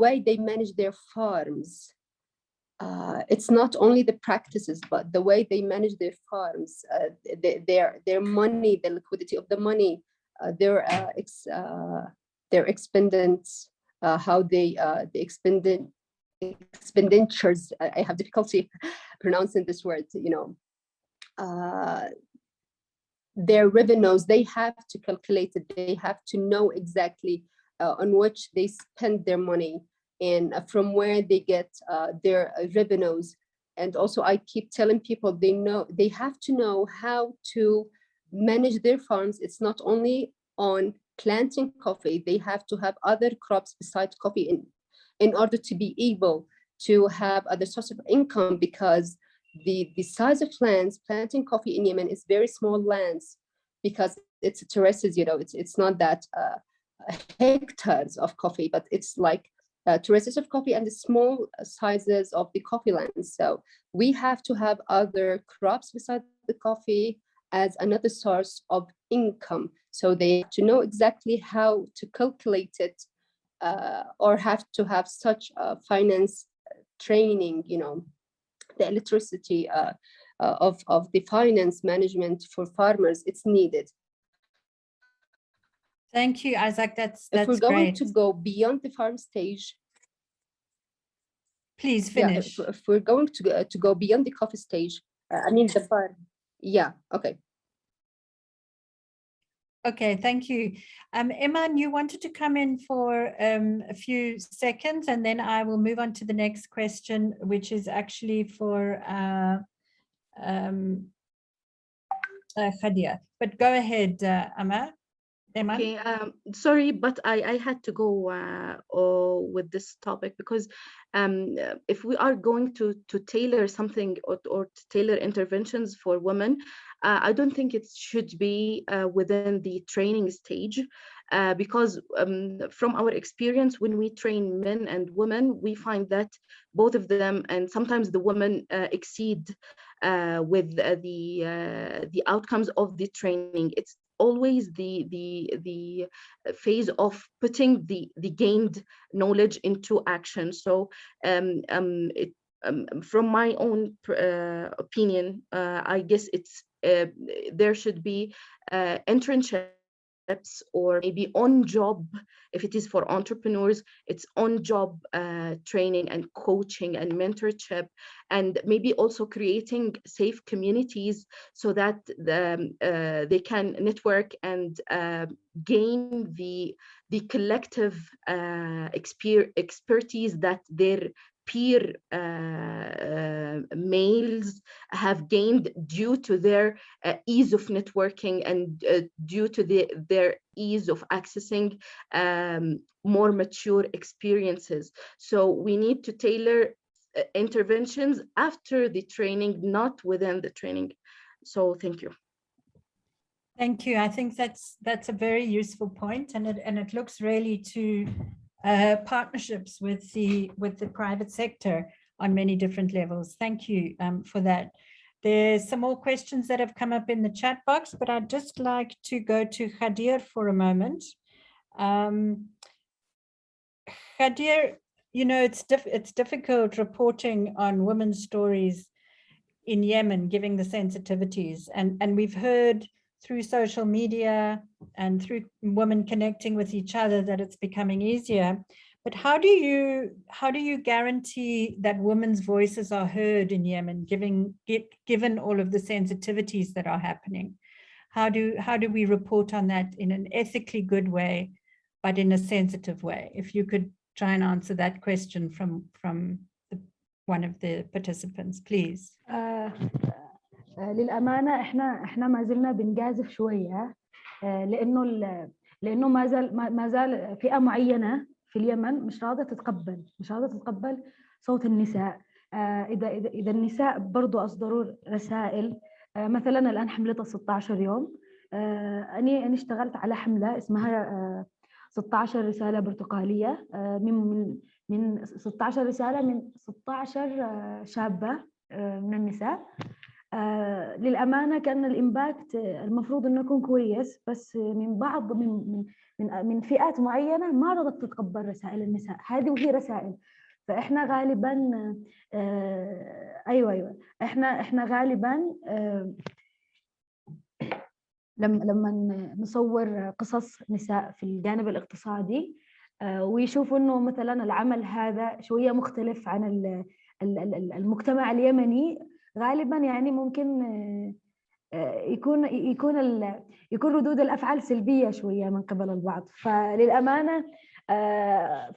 way they manage their farms. it's not only the practices, but the way they manage their farms, their money, the liquidity of the money, their expenditures, how the expenditures. I have difficulty pronouncing this word. Their revenues, they have to calculate it. They have to know exactly on which they spend their money and from where they get their revenues. And also, I keep telling people they have to know how to manage their farms. It's not only on planting coffee. They have to have other crops besides coffee in order to be able to have other sources of income, because the size of lands planting coffee in Yemen is very small lands, because it's terraces. It's not that hectares of coffee, but it's like terraces of coffee and the small sizes of the coffee lands. So we have to have other crops besides the coffee as another source of income. So they have to know exactly how to calculate it, or have to have such finance training, the literacy of the finance management for farmers. It's needed. Thank you, Isaac. That's if we're going great. to go beyond the farm stage, please finish. If we're going to go beyond the coffee stage, the farm. Okay. Okay, thank you. Iman, you wanted to come in for a few seconds, and then I will move on to the next question, which is actually for Khadir. But go ahead, Iman. Okay, sorry, but I had to go with this topic, because if we are going to tailor something or to tailor interventions for women, I don't think it should be within the training stage, because from our experience, when we train men and women, we find that both of them, and sometimes the women, exceed with the outcomes of the training. It's always the phase of putting the gained knowledge into action. So from my own opinion, I guess it's there should be internships, or maybe on-job. If it is for entrepreneurs, it's on-job training and coaching and mentorship, and maybe also creating safe communities so that they can network and gain the collective expertise that their peer males have gained due to their ease of networking and due to their ease of accessing more mature experiences. So we need to tailor interventions after the training, not within the training. So thank you. Thank you. I think that's a very useful point, and it looks really to partnerships with the private sector on many different levels. Thank you for that. There's some more questions that have come up in the chat box, but I'd just like to go to Khadir for a moment. Khadir, it's difficult reporting on women's stories in Yemen, given the sensitivities, and we've heard through social media and through women connecting with each other that it's becoming easier. But how do you guarantee that women's voices are heard in Yemen, given all of the sensitivities that are happening? How do we report on that in an ethically good way, but in a sensitive way? If you could try and answer that question from one of the participants, please. للأمانة إحنا ما زلنا بنجازف شوية، لأنه ما زال فئة معينة في اليمن مش راضية تتقبل صوت النساء. إذا النساء برضو أصدروا رسائل، مثلا الآن حملتها 16 يوم. أنا اشتغلت على حملة اسمها 16 رسالة برتقالية، من 16 رسالة من 16 شابة من النساء. للأمانة كان الإمباكت المفروض إنه يكون كويس، بس من بعض من فئات معينة ما رضت تتقبل رسائل النساء هذه، وهي رسائل. فاحنا غالبا ايوه احنا غالبا لما نصور قصص نساء في الجانب الاقتصادي ويشوفوا انه مثلا العمل هذا شويه مختلف عن المجتمع اليمني، غالبا يعني ممكن يكون ردود الافعال سلبيه شويه من قبل البعض. فللامانه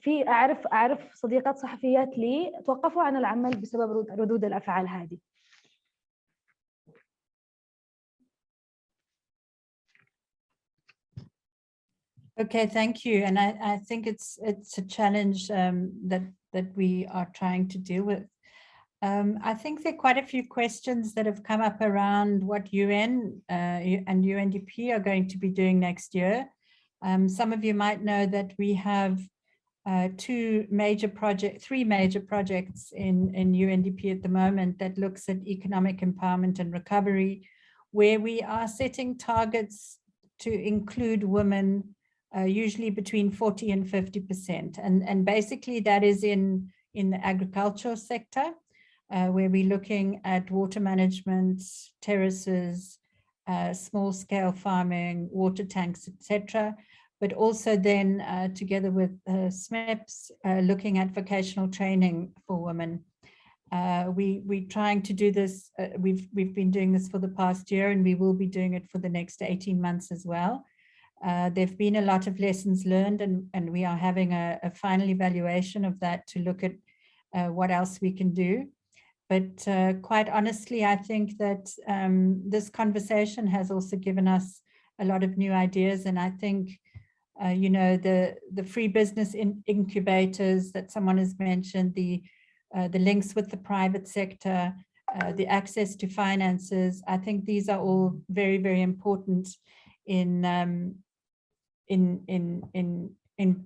في اعرف صديقات صحفيات لي توقفوا عن العمل بسبب ردود الافعال هذه. Okay, thank you. And I think it's a challenge that we are trying to deal with. I think there are quite a few questions that have come up around what UN and UNDP are going to be doing next year. Some of you might know that we have three major projects in UNDP at the moment that looks at economic empowerment and recovery, where we are setting targets to include women usually between 40 and 50%. And basically that is in the agricultural sector, where we're looking at water management, terraces, small scale farming, water tanks, etc. But also then together with SMEPs, looking at vocational training for women. We're trying to do this, we've been doing this for the past year, and we will be doing it for the next 18 months as well. There've been a lot of lessons learned, and we are having a final evaluation of that to look at what else we can do. But quite honestly, I think that this conversation has also given us a lot of new ideas. And I think, you know, the free business incubators that someone has mentioned, the links with the private sector, the access to finances, I think these are all very, very important in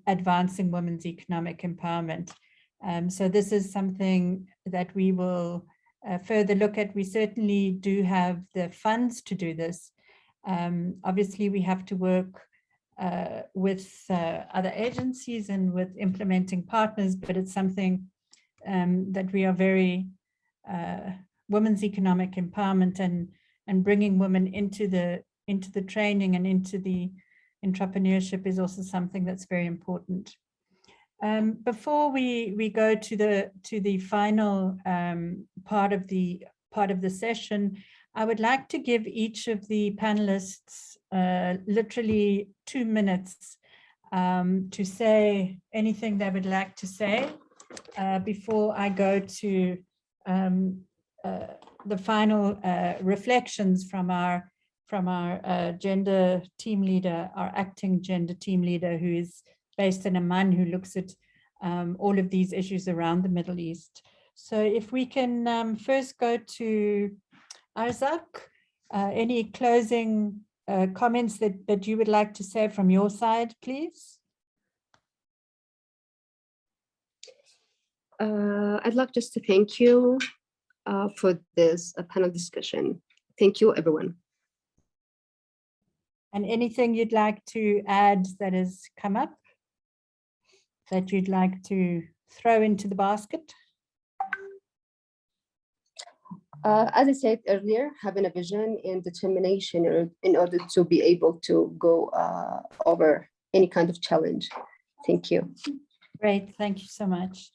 advancing women's economic empowerment. So this is something that we will further look at. We certainly do have the funds to do this. Obviously, we have to work with other agencies and with implementing partners, but it's something that we are very, women's economic empowerment and bringing women into the training and into the entrepreneurship is also something that's very important. Before we go to the final part of the session, I would like to give each of the panelists literally 2 minutes to say anything they would like to say before I go to the final reflections from our gender team leader, our acting gender team leader, who is based in Amman, who looks at all of these issues around the Middle East. So if we can first go to Arzak, any closing comments that you would like to say from your side, please? I'd like just to thank you for this panel discussion. Thank you, everyone. And anything you'd like to add that has come up that you'd like to throw into the basket? As I said earlier, having a vision and determination in order to be able to go over any kind of challenge. Thank you. Great, thank you so much.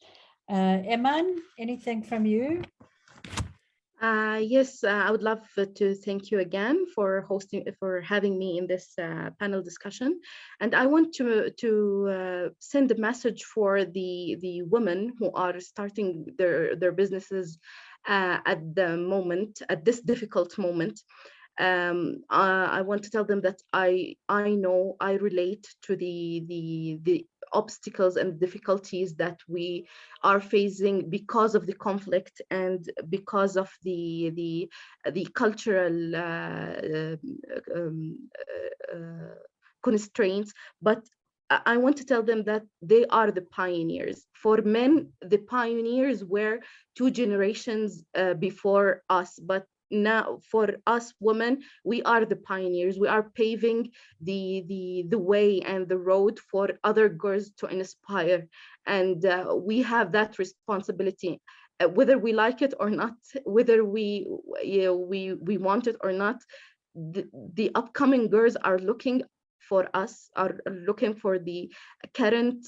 Eman, anything from you? Yes, I would love to thank you again for having me in this panel discussion. And I want to send a message for the women who are starting their businesses at this difficult moment. I want to tell them that I know, I relate to the obstacles and difficulties that we are facing because of the conflict and because of the cultural constraints. But I want to tell them that they are the pioneers. For men, the pioneers were 2 generations before us, but now for us women, we are the pioneers. We are paving the way and the road for other girls to inspire, and we have that responsibility, whether we like it or not, whether we want it or not. The upcoming girls are looking for us, are looking for the current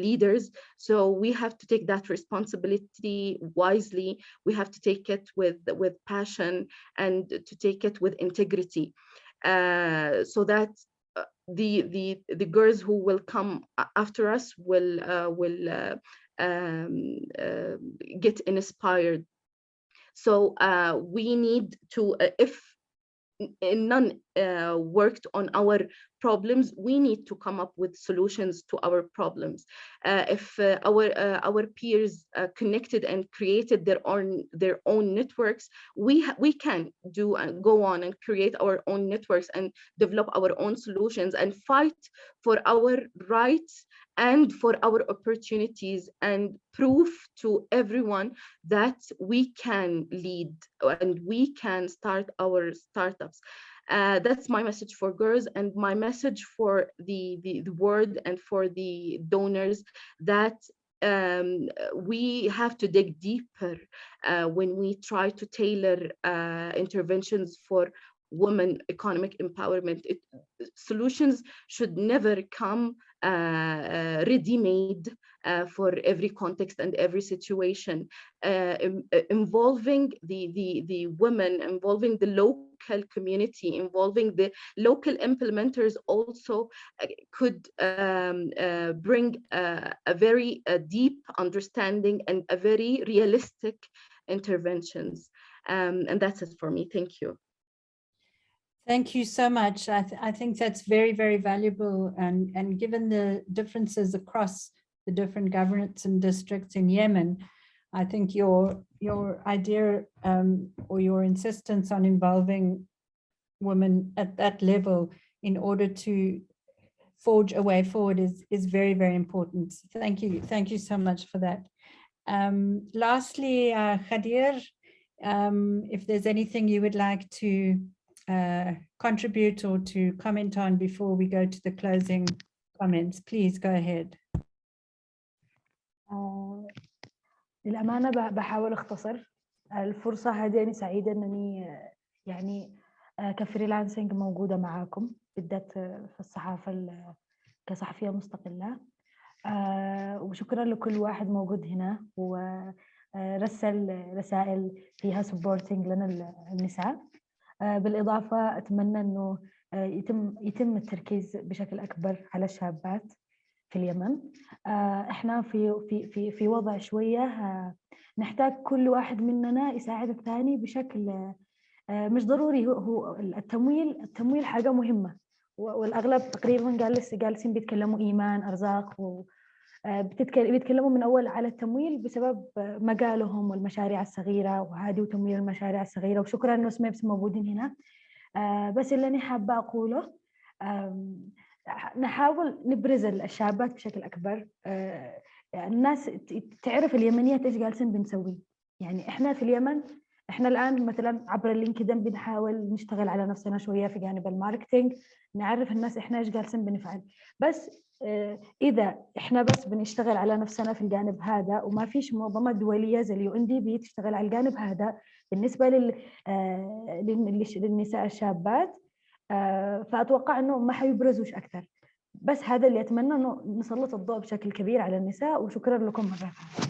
leaders. So we have to take that responsibility wisely. We have to take it with passion, and to take it with integrity, so that the girls who will come after us will get inspired. So we need to, if none worked on our problems, we need to come up with solutions to our problems. If our peers connected and created their own networks, we can do and go on and create our own networks and develop our own solutions and fight for our rights and for our opportunities, and prove to everyone that we can lead and we can start our startups. That's my message for girls, and my message for the world and for the donors, that we have to dig deeper when we try to tailor interventions for women economic empowerment. Solutions should never come ready-made for every context and every situation. Involving the women, involving the local community, involving the local implementers also could bring a very deep understanding and a very realistic interventions. And that's it for me. Thank you. Thank you so much. I think that's very, very valuable. And given the differences across the different governments and districts in Yemen, I think your idea or your insistence on involving women at that level in order to forge a way forward is very, very important. Thank you. Thank you so much for that. Lastly, Khadir, if there's anything you would like to contribute or to comment on before we go to the closing comments, please go ahead. للأمانة بحاول أختصر الفرصة هذه. أنا سعيدة أنني يعني كفريلانسنج موجودة معاكم، بالذات في الصحافة كصحفية مستقلة. وشكرا لكل واحد موجود هنا ورسل رسائل فيها سبورتنج لنا النساء. بالإضافة أتمنى أنه يتم التركيز بشكل أكبر على الشابات في اليمن. إحنا في وضع شوية نحتاج كل واحد مننا يساعد الثاني بشكل مش ضروري. هو التمويل حاجة مهمة، والأغلب تقريبا جالسين بيتكلموا إيمان أرزاق، بيتكلموا من أول على التمويل بسبب مجالهم والمشاريع الصغيرة وهذه وتمويل المشاريع الصغيرة. وشكرا إنه سميبس موجودين هنا. بس اللي أنا حابة أقوله، نحاول نبرز الشابات بشكل أكبر. الناس تعرف اليمنيات إيش جالسين بنسوي. يعني إحنا في اليمن، إحنا الآن مثلا عبر اللينكدين بنحاول نشتغل على نفسنا شوية في جانب الماركتينج، نعرف الناس إحنا إيش جالسين بنفعل. بس إذا إحنا بس بنشتغل على نفسنا في الجانب هذا وما فيش منظمة دولية زي UNDP تشتغل على الجانب هذا بالنسبة للنساء الشابات، فأتوقع أنه ما حيبرزوش أكثر. بس هذا اللي أتمنى، أنه نسلط الضوء بشكل كبير على النساء. وشكرا لكم مرة ثانية.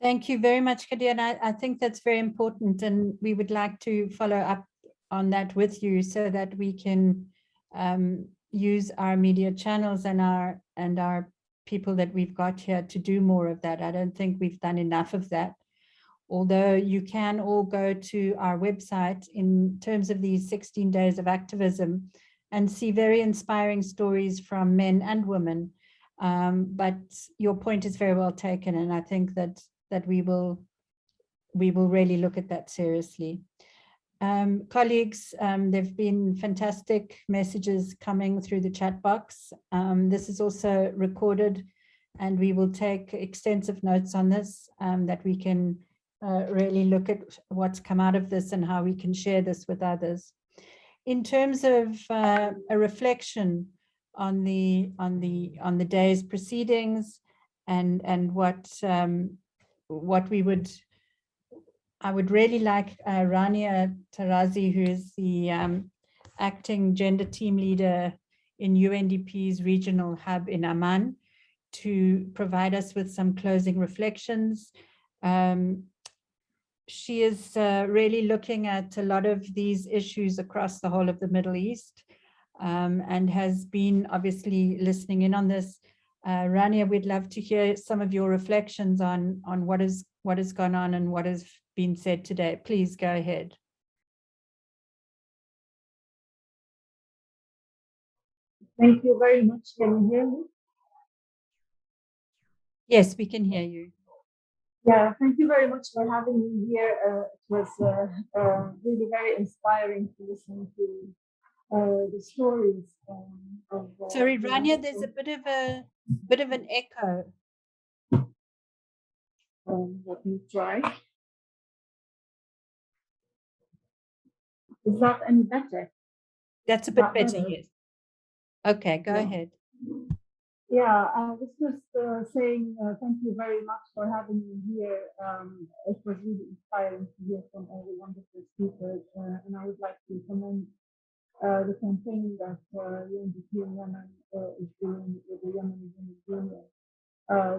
Thank you very much, Khadir. And I think that's very important, and we would like to follow up on that with you so that we can use our media channels and our people that we've got here to do more of that. I don't think we've done enough of that. Although you can all go to our website in terms of these 16 days of activism and see very inspiring stories from men and women. But your point is very well taken, and I think that we will really look at that seriously. Colleagues, there've been fantastic messages coming through the chat box. This is also recorded and we will take extensive notes on this, that we can really look at what's come out of this and how we can share this with others. In terms of a reflection on the day's proceedings and what I would really like Rania Tarazi, who is the acting gender team leader in UNDP's regional hub in Amman, to provide us with some closing reflections. She is really looking at a lot of these issues across the whole of the Middle East, and has been obviously listening in on this. Rania, we'd love to hear some of your reflections on what has gone on and what has been said today. Please go ahead. Thank you very much. Can you hear me? Yes, we can hear you. Yeah, thank you very much for having me here. It was really very inspiring to listen to the stories of. Sorry, Rania, there's a bit of an echo. Let me try. Is that any better? That's a bit better, yes. Okay, go ahead. Yeah, I was just saying thank you very much for having me here. It was really inspiring to hear from all the wonderful speakers, and I would like to commend the campaign that UNDP in Yemen is doing with the Yemeni Women's Union.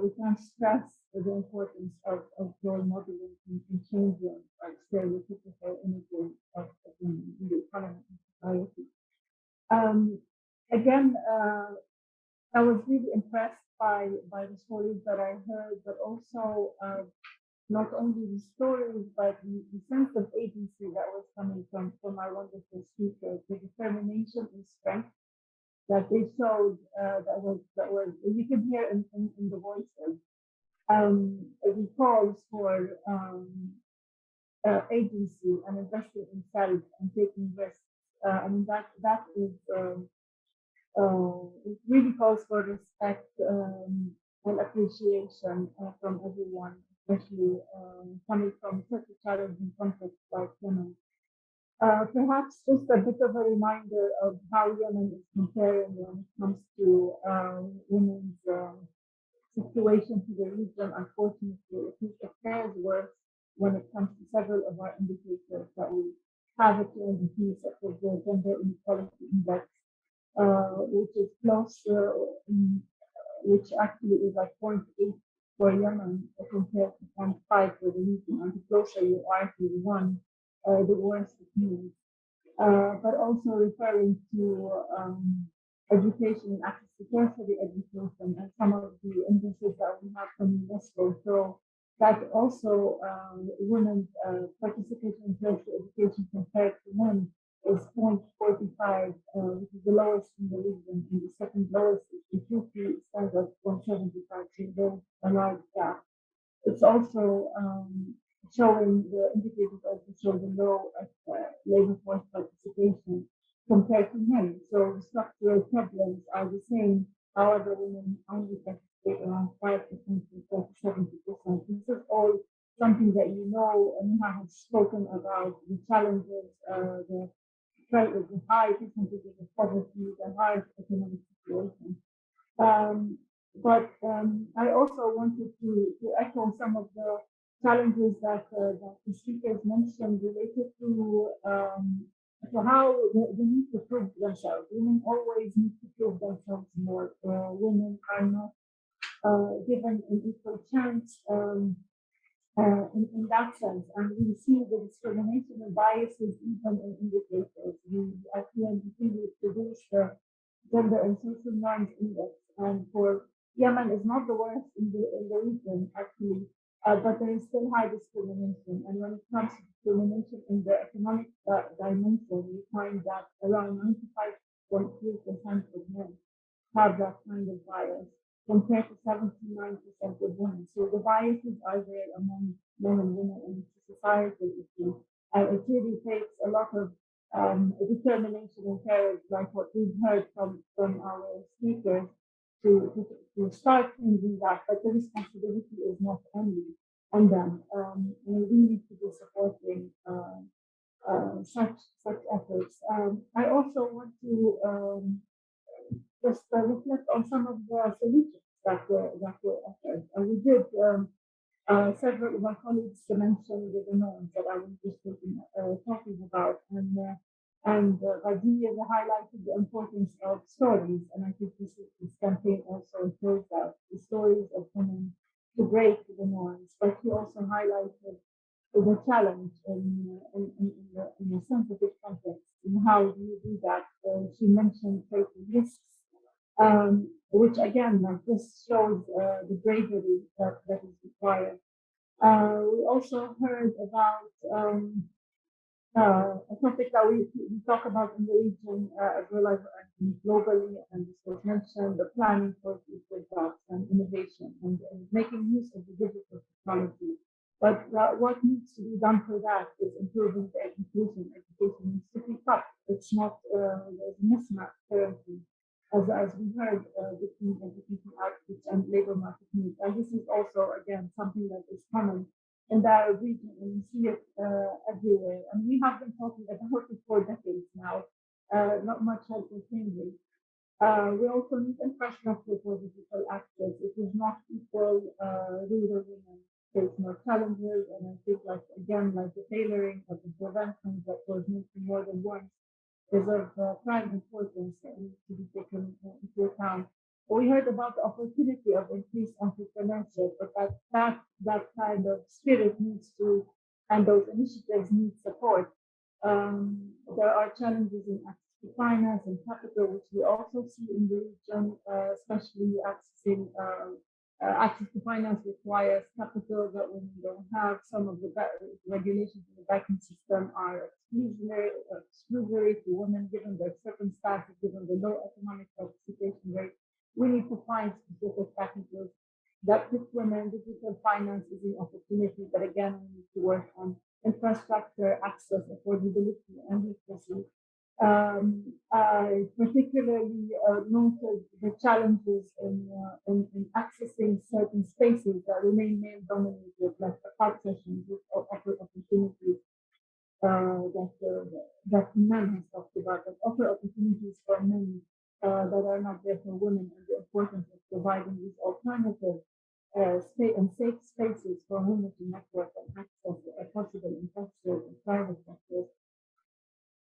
We can't stress the importance of role modeling and changing stereotypical images of women in the economy and society. Again, I was really impressed by the stories that I heard, but also not only the stories, but the sense of agency that was coming from our wonderful speakers, the determination and strength that they showed, that was you could hear in the voices. The calls for agency and investing in self and taking risks. I mean that is. It really calls for respect and appreciation from everyone, especially coming from such a challenging context like Yemen. Perhaps just a bit of a reminder of how Yemen is comparing when it comes to women's situation to the region. Unfortunately, it fares worse when it comes to several of our indicators that we have at UNDP, such as the Gender Inequality Index, which is close, which actually is like 0.8 for Yemen compared to 0.5 for the region. And the closer you are to 1, the worse it means. But also referring to education and access to tertiary education and some of the indices that we have from UNESCO. So that also women's participation in tertiary education compared to men is 0.45, which is the lowest in the region, and the second lowest is Ethiopia, stands at 0.75, so there's a large gap. It's also showing, the indicators also show the low labor force participation compared to men. So the structural problems are the same, however, women only participate around 5% to 70%. This is all something that you know, and Neha has spoken about the challenges, the high percentages of poverty, the hard economic situation. But I also wanted to echo some of the challenges that the speakers mentioned related to how they need to prove themselves. Women always need to prove themselves more. Women are not given an equal chance. In that sense, and we see the discrimination and biases even in indicators. We at UNDP produce the Gender and Social Norms Index, and for Yemen is not the worst in the region actually, but there is still high discrimination. And when it comes to discrimination in the economic dimension, we find that around 95.3% of men have that kind of bias, compared to 79% of women. So the biases are there among men and women, and it's a societal issue. And it really takes a lot of determination and courage, like what we've heard from our speakers, to start changing that, but the responsibility is not only on them. And we need to be supporting such efforts. I also want to just reflect on some of the solutions that were offered. We did several of our colleagues mentioned the norms that I was just talking about, and Radia highlighted the importance of stories, and I think this campaign also shows that the stories of women to break the norms, but he also highlighted the challenge in a sensitive context. And how do you do that? She mentioned taking risks, which again, like this shows the bravery that is required. We also heard about a topic that we talk about in the region as well as globally, and this was mentioned, the planning for future jobs and innovation and making use of the digital technology. But what needs to be done for that is improving the education. Education needs to keep up. It's not, there's a mismatch currently, as we heard, between education outputs and labor market needs. And this is also, again, something that is common in that region, and we see it everywhere. And we have been talking about it for decades now. Not much has been changing. We also need infrastructure for digital access. It is not equal. Rural women face more challenges, and I think, like again, like the tailoring of the prevention that was mentioned more than once is of prime importance that needs to be taken into account. We heard about the opportunity of increased entrepreneurship, but that kind of spirit needs to, and those initiatives need support. There are challenges in access to finance and capital, which we also see in the region, especially accessing access to finance requires capital that women don't have. Some of the regulations in the banking system are exclusionary to women given their circumstances, given the low economic participation rate. We need to find specific packages that fit women. Digital finance is an opportunity, but again, we need to work on infrastructure, access, affordability, and literacy. I particularly noted the challenges in accessing certain spaces that remain male-dominated, like the art sessions, which offer opportunities that men has talked about, that offer opportunities for men that are not there for women, and the importance of providing these alternative safe spaces for women to network and access possible industrial and private sectors.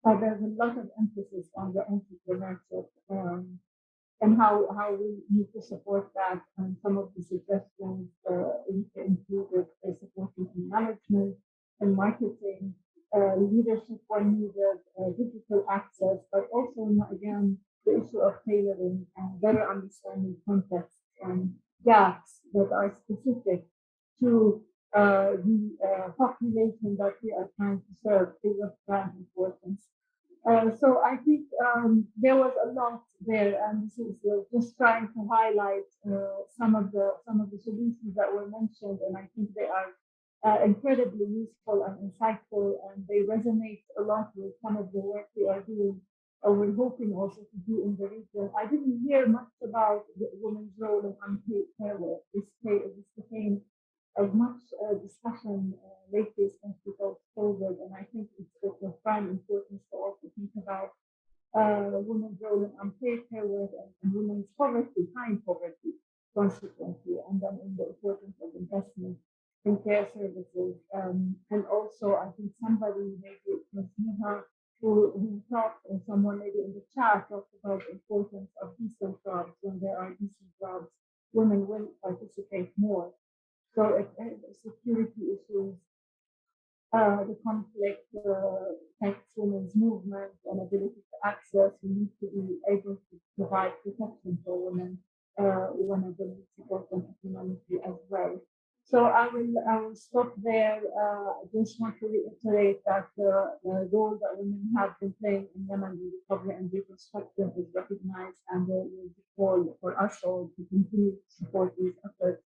There's a lot of emphasis on the entrepreneurship and how we need to support that. And some of the suggestions included supporting in management and marketing, leadership when needed, digital access, but also, again, the issue of tailoring and better understanding contexts and gaps that are specific to the population that we are trying to serve is of prime importance. So I think there was a lot there, and this is just trying to highlight some of the solutions that were mentioned, and I think they are incredibly useful and insightful, and they resonate a lot with some of the work we are doing, or we're hoping also to do in the region. I didn't hear much about the women's role in unpaid care work. This became as much discussion lately, especially post-COVID, and I think it's of prime importance to also think about women's role in unpaid care work and women's poverty, high poverty, consequently, and then in the importance of investment in care services. And also, I think somebody, maybe it was Neha, who talked, or someone maybe in the chat talked about the importance of decent jobs. When there are decent jobs, women will participate more. So security issues, the conflict affects women's movement and ability to access. We need to be able to provide protection for women whenever we support them economically as well. So I will stop there. I just want to reiterate that the role that women have been playing in Yemen recovery and reconstruction is recognized, and there will be call for us all to continue to support these efforts.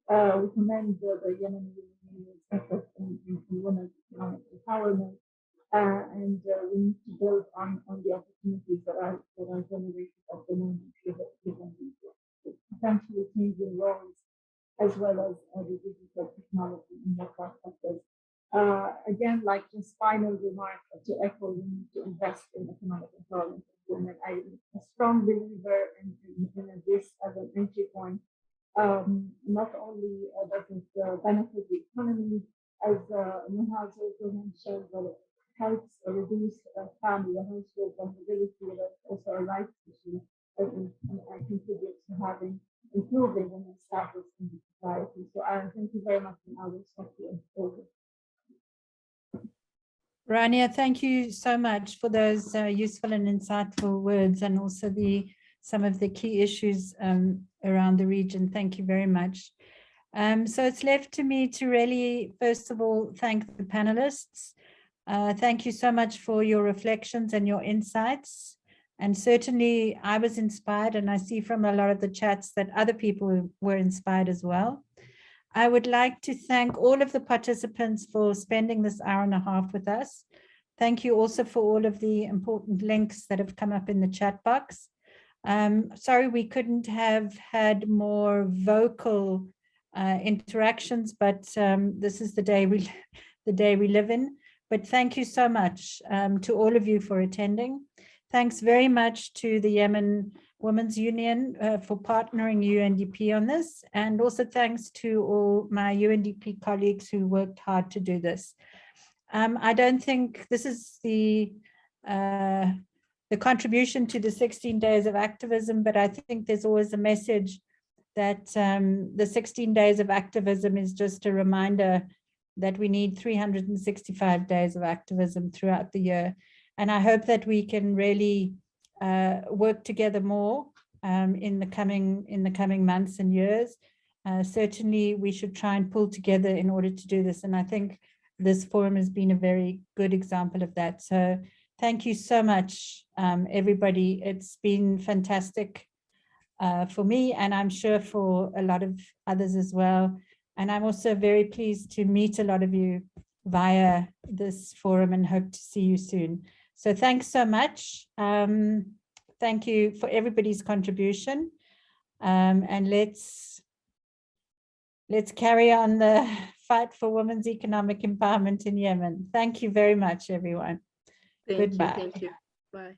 We commend the Yemeni Union's efforts in women's economic empowerment, and we need to build on the opportunities that are generated at the moment given. potentially changing roles as well as the digital technology in the sectors. Again, like just final remark to echo, we need to invest in economic empowerment of women. I'm a strong believer in this as an entry point. Not only does it benefit the economy, as Nihal also mentioned, but it helps reduce family household vulnerability. That's also a rights issue and contributes to improving women's status in the society. So thank you very much, and I will stop here. Over. Rania, thank you so much for those useful and insightful words, and also some of the key issues around the region. Thank you very much. So it's left to me to really, first of all, thank the panelists. Thank you so much for your reflections and your insights. And certainly I was inspired, and I see from a lot of the chats that other people were inspired as well. I would like to thank all of the participants for spending this hour and a half with us. Thank you also for all of the important links that have come up in the chat box. Sorry we couldn't have had more vocal interactions, but this is the day we live in. But thank you so much to all of you for attending. Thanks very much to the Yemen Women's Union for partnering UNDP on this, and also thanks to all my UNDP colleagues who worked hard to do this. I don't think this is the contribution to the 16 days of activism, but I think there's always a message that the 16 days of activism is just a reminder that we need 365 days of activism throughout the year. And I hope that we can really work together more in the coming months and years. Certainly we should try and pull together in order to do this. And I think this forum has been a very good example of that. So thank you so much, everybody. It's been fantastic for me, and I'm sure for a lot of others as well. And I'm also very pleased to meet a lot of you via this forum and hope to see you soon. So thanks so much. Thank you for everybody's contribution. And let's carry on the fight for women's economic empowerment in Yemen. Thank you very much, everyone. Goodbye. Thank you. Bye.